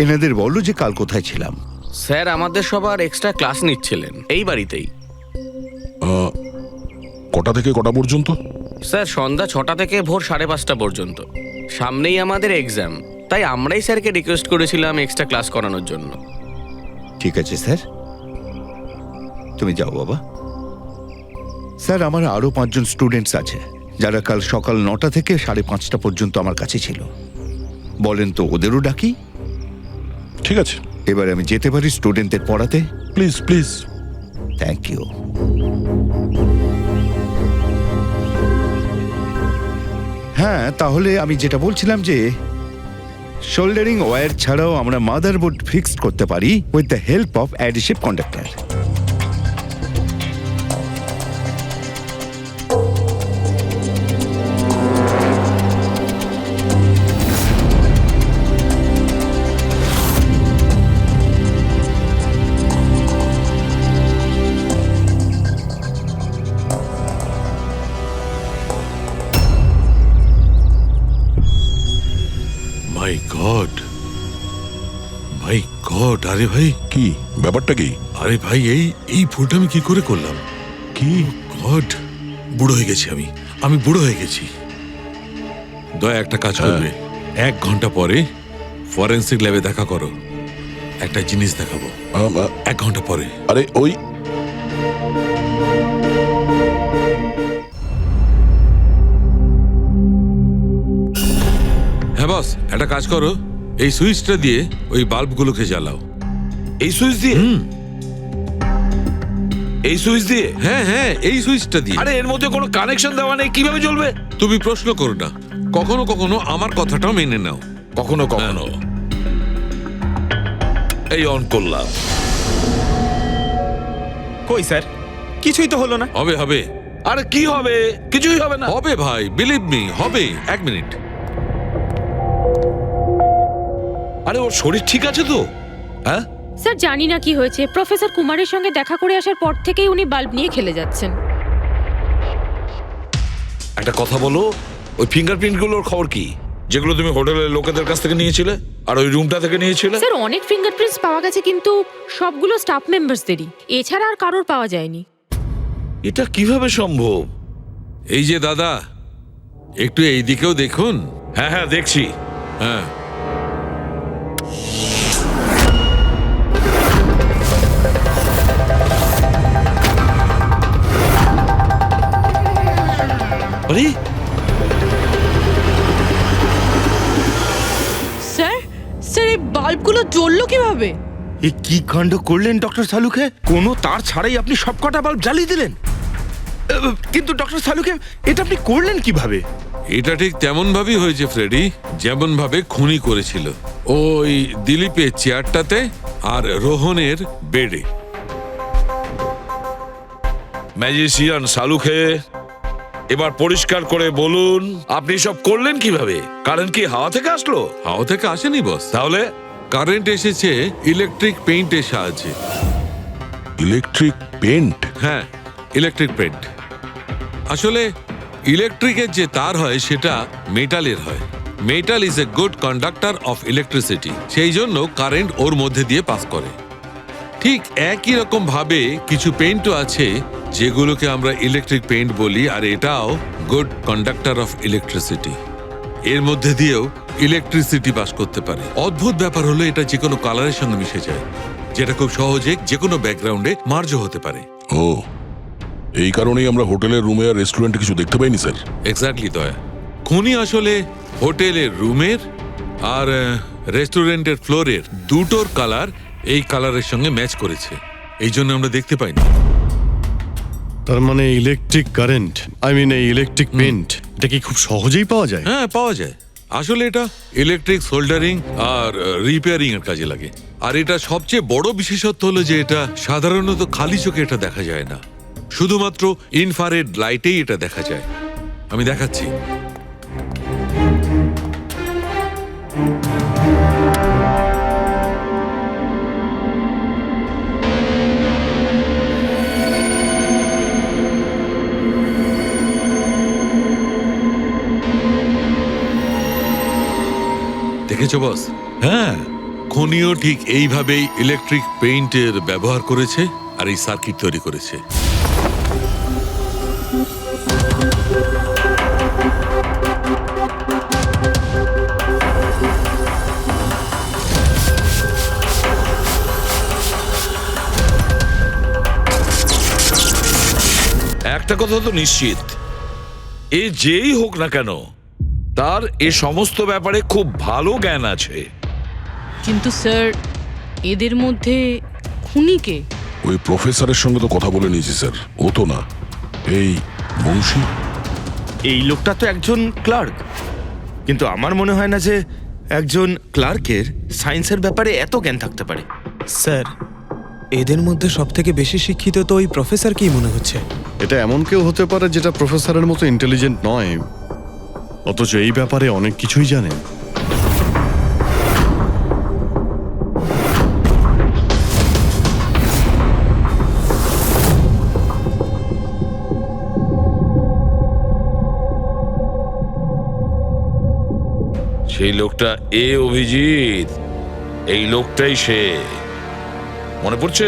এনাদের বললো যে কাল কোথায় ছিলাম। স্যার, আমাদের সবার এক্সট্রা ক্লাস নিচ্ছিলেন এই বাড়িতেই। কটা থেকে কটা পর্যন্ত? স্যার, সন্ধ্যা 6টা থেকে ভোর 5:30 পর্যন্ত। সামনেই আমাদের এক্সাম, তাই আমরাই স্যারকে রিকোয়েস্ট করেছিলাম এক্সট্রা ক্লাস করানোর জন্য। ঠিক আছে স্যার, তুমি যাও বাবা। স্যার, আমার আরো 5 জন স্টুডেন্টস আছে যারা কাল সকাল 9টা থেকে 5:30 পর্যন্ত আমার কাছে ছিল। বলেন তো ওদেরও ডাকি? ঠিক আছে, এবার আমি যেতে পারি স্টুডেন্টদের পড়াতে? Please please. Thank you. হ্যাঁ, তাহলে আমি যেটা বলছিলাম যে শোল্ডারিং ওয়্যার ছাড়াও আমরা মাদারবোর্ড ফিক্সড করতে পারি with the help of adhesive conductor. My god, my god! আরে ভাই, কি ব্যাপারটা? কি? আরে ভাই, এই ভুলটা আমি কি করে করলাম? কি? গড, বুড়ো হয়ে গেছি আমি বুড়ো হয়ে গেছি। দয়া, একটা কাজ করবে, 1 ঘন্টা পরে ফরেন্সিক ল্যাবে দেখা করো। একটা জিনিস দেখাবো। 1 ঘন্টা পরে। আরে ওই বস একটা কাজ করো, এই সুইচটা দিয়ে ওই বাল্বগুলোকে জ্বালাও। এই সুইচ দিয়ে? এই সুইচ দিয়ে? হ্যাঁ হ্যাঁ, এই সুইচটা দিয়ে। আরে এর মধ্যে কোনো কানেকশন দেওয়া নেই, কিভাবে জ্বলবে? তুমি প্রশ্ন করো না, কখনো কখনো আমার কথাটাও মেনে নাও। কখনো কখনো। এই অন করলাম। কই স্যার, কিছুই তো হলো না। হবে হবে। আরে কি হবে? কিছুই হবে না। হবে ভাই, বিলিভ মি, হবে। 1 মিনিট। আরে ওর শরীর ঠিক আছে তো? হ্যাঁ স্যার জানি না কি হয়েছে, প্রফেসর কুমারের সঙ্গে দেখা করে আসার পর থেকেই উনি বাল্ব নিয়ে খেলে যাচ্ছেন। একটা কথা বলো, ওই ফিঙ্গারপ্রিন্ট গুলোর খবর কি, যেগুলো তুমি হোটেলের লোকেদের কাছ থেকে নিয়েছিলে আর ওই রুমটা থেকে নিয়েছিলে? স্যার অনেক ফিঙ্গারপ্রিন্টস পাওয়া গেছে, কিন্তু সবগুলো স্টাফ মেম্বারসদেরই, এছাড়া আর কারোর পাওয়া যায়নি। এটা কিভাবে সম্ভব? এই যে দাদা, একটু এই দিকেও দেখুন। হ্যাঁ হ্যাঁ দেখছি। হ্যাঁ, আরে স্যার স্যার এই বাল্বগুলো জ্বললো কিভাবে? এ কি কাণ্ড করলেন ডক্টর সালুকে? কোনো তার ছাড়াই আপনি সবকটা বাল্ব জ্বালিয়ে দিলেন। কিন্তু ডক্টর সালুকে, এটা আপনি করলেন কিভাবে? এটা ঠিক তেমন ভাবেই হয়েছে ফ্রেডি, যেমন ভাবে খুনি করেছিল। ওই দিলীপের চেয়ারটাতে আর রোহনের বেডে। ম্যাজিশিয়ান সালুকে, এবার পরিষ্কার করে বলুন আপনি সব করলেন কিভাবে? কারেন্ট কি হাওয়া থেকে আসলো? হাওয়া থেকে আসেনি বস, তাহলে? কারেন্ট এসেছে ইলেকট্রিক পেইন্টের সাহায্যে। Electric paint? হ্যাঁ, ইলেকট্রিক পেইন্ট। আসলে ইলেকট্রিকের যে তার হয় সেটা মেটালের হয়। Metal is a good conductor of electricity, সেই জন্য কারেন্ট ওর মধ্যে দিয়ে পাস করে। ঠিক একই রকম ভাবে কিছু পেইন্টও আছে যেগুলোকে আমরা ইলেকট্রিক পেইন্ট বলি, আর এটাও গুড কন্ডাক্টর অফ ইলেকট্রিসিটি। এর মধ্যে দিয়েও ইলেকট্রিসিটি পাস করতে পারে। অদ্ভুত ব্যাপার হলো এটা যে কোনো কালারের সঙ্গে মিশে যায়, যেটা খুব সহজে যে কোনো ব্যাকগ্রাউন্ডে মার্জ হতে পারে। ও, এই কারণেই আমরা হোটেলের রুমে আর রেস্টুরেন্টে কিছু দেখতে পাইনি স্যার। এক্স্যাক্টলি দয়া। খুনি আসলে হোটেলের রুমের আর রেস্টুরেন্টের ফ্লোরের দুটোর কালার এই কালারের সঙ্গে ম্যাচ করেছে, এই জন্য আমরা দেখতে পাইনি। তার মানে ইলেকট্রিক কারেন্ট, এই ইলেকট্রিক পেইন্ট, এটা কি খুব সহজেই পাওয়া যায়? হ্যাঁ, পাওয়া যায়। আসলে এটা ইলেকট্রিক সোল্ডারিং আর রিপেয়ারিং এর কাজে লাগে। আর এটা সবচেয়ে বড় বিশেষত্ব হলো যে এটা সাধারণত খালি চোখে এটা দেখা যায় না, শুধুমাত্র ইনফ্রারেড লাইটেই এটা দেখা যায়। আমি দেখাচ্ছি। দেখেছো বস? হ্যাঁ, খুনিও ঠিক এইভাবেই ইলেকট্রিক পেইন্টের ব্যবহার করেছে আর এই সার্কিট তৈরি করেছে। একটা কথা তো নিশ্চিত, এ যেই হোক না কেন তার এ সমস্ত ব্যাপারে খুব ভালো জ্ঞান আছে। কিন্তু স্যার এদের মধ্যে খুনিকে? ওই প্রফেসরের সঙ্গে তো কথা বলে নিয়েছি স্যার, ও তো না। এই বংশী, এই লোকটা তো একজন ক্লার্ক, কিন্তু আমার মনে হয় না যে একজন ক্লার্কের সায়েন্সের ব্যাপারে এত জ্ঞান থাকতে পারে। স্যার, এদের মধ্যে সব থেকে বেশি শিক্ষিত তো ওই প্রফেসর কি মনে হচ্ছে? এটা এমন কেউ হতে পারে যেটা প্রফেসরের মতো ইন্টেলিজেন্ট নয়, অথচ এই ব্যাপারে অনেক কিছুই জানে। সেই লোকটা অভিজিৎ, এই লোকটাই সে। মনে পড়ছে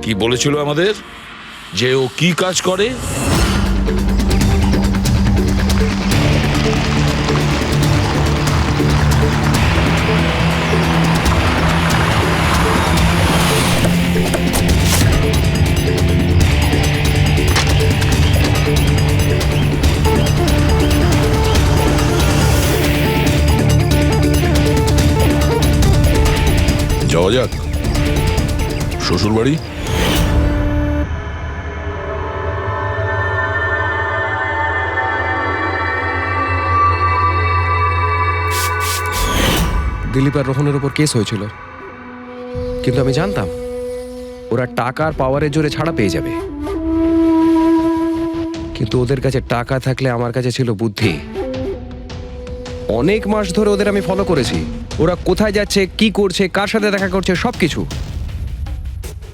কি বলেছিল আমাদের, যে ও কি কাজ করে? যাওয়া যাক শ্বশুর বাড়ি। দিলীপ আর রোহনের উপর কেস হয়েছিল, কিন্তু আমি জানতাম ওরা টাকার পাওয়ারের জোরে ছাড়া পেয়ে যাবে। কিন্তু ওদের কাছে টাকা থাকলে আমার কাছে ছিল বুদ্ধি। অনেক মাস ধরে ওদের আমি ফলো করেছি, ওরা কোথায় যাচ্ছে, কি করছে, কার সাথে দেখা করছে, সবকিছু।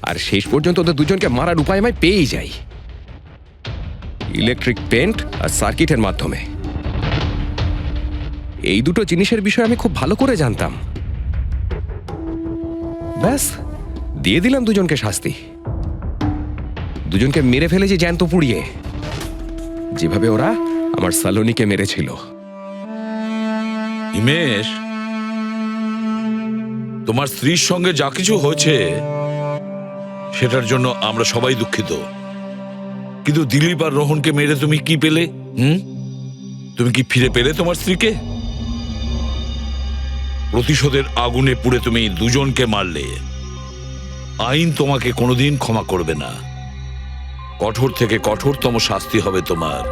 আর শেষ পর্যন্ত ওদের দুজনকে মারার উপায় আমি পেয়েই যাই, ইলেকট্রিক পেন্ট আর সার্কিটের মাধ্যমে। এই দুটো জিনিসের বিষয়ে আমি খুব ভালো করে জানতাম। ব্যাস দিয়ে দিলাম দুজনকে শাস্তি। দুজনকে মেরে ফেলেছি জ্যান্ত পুড়িয়ে, যেভাবে ওরা আমার সালোনিকে মেরেছিল। হিমেশ, তোমার স্ত্রীর সঙ্গে যা কিছু হয়েছে সেটার জন্য আমরা সবাই দুঃখিত, কিন্তু দিলীপ আর রোহনকে মেরে তুমি কি পেলে? তুমি কি ফিরে পেলে তোমার স্ত্রীকে? প্রতিশোধের আগুনে পুড়ে তুমি দুজনকে মারলে। আইন তোমাকে কোনোদিন ক্ষমা করবে না, কঠোর থেকে কঠোরতম শাস্তি হবে তোমার।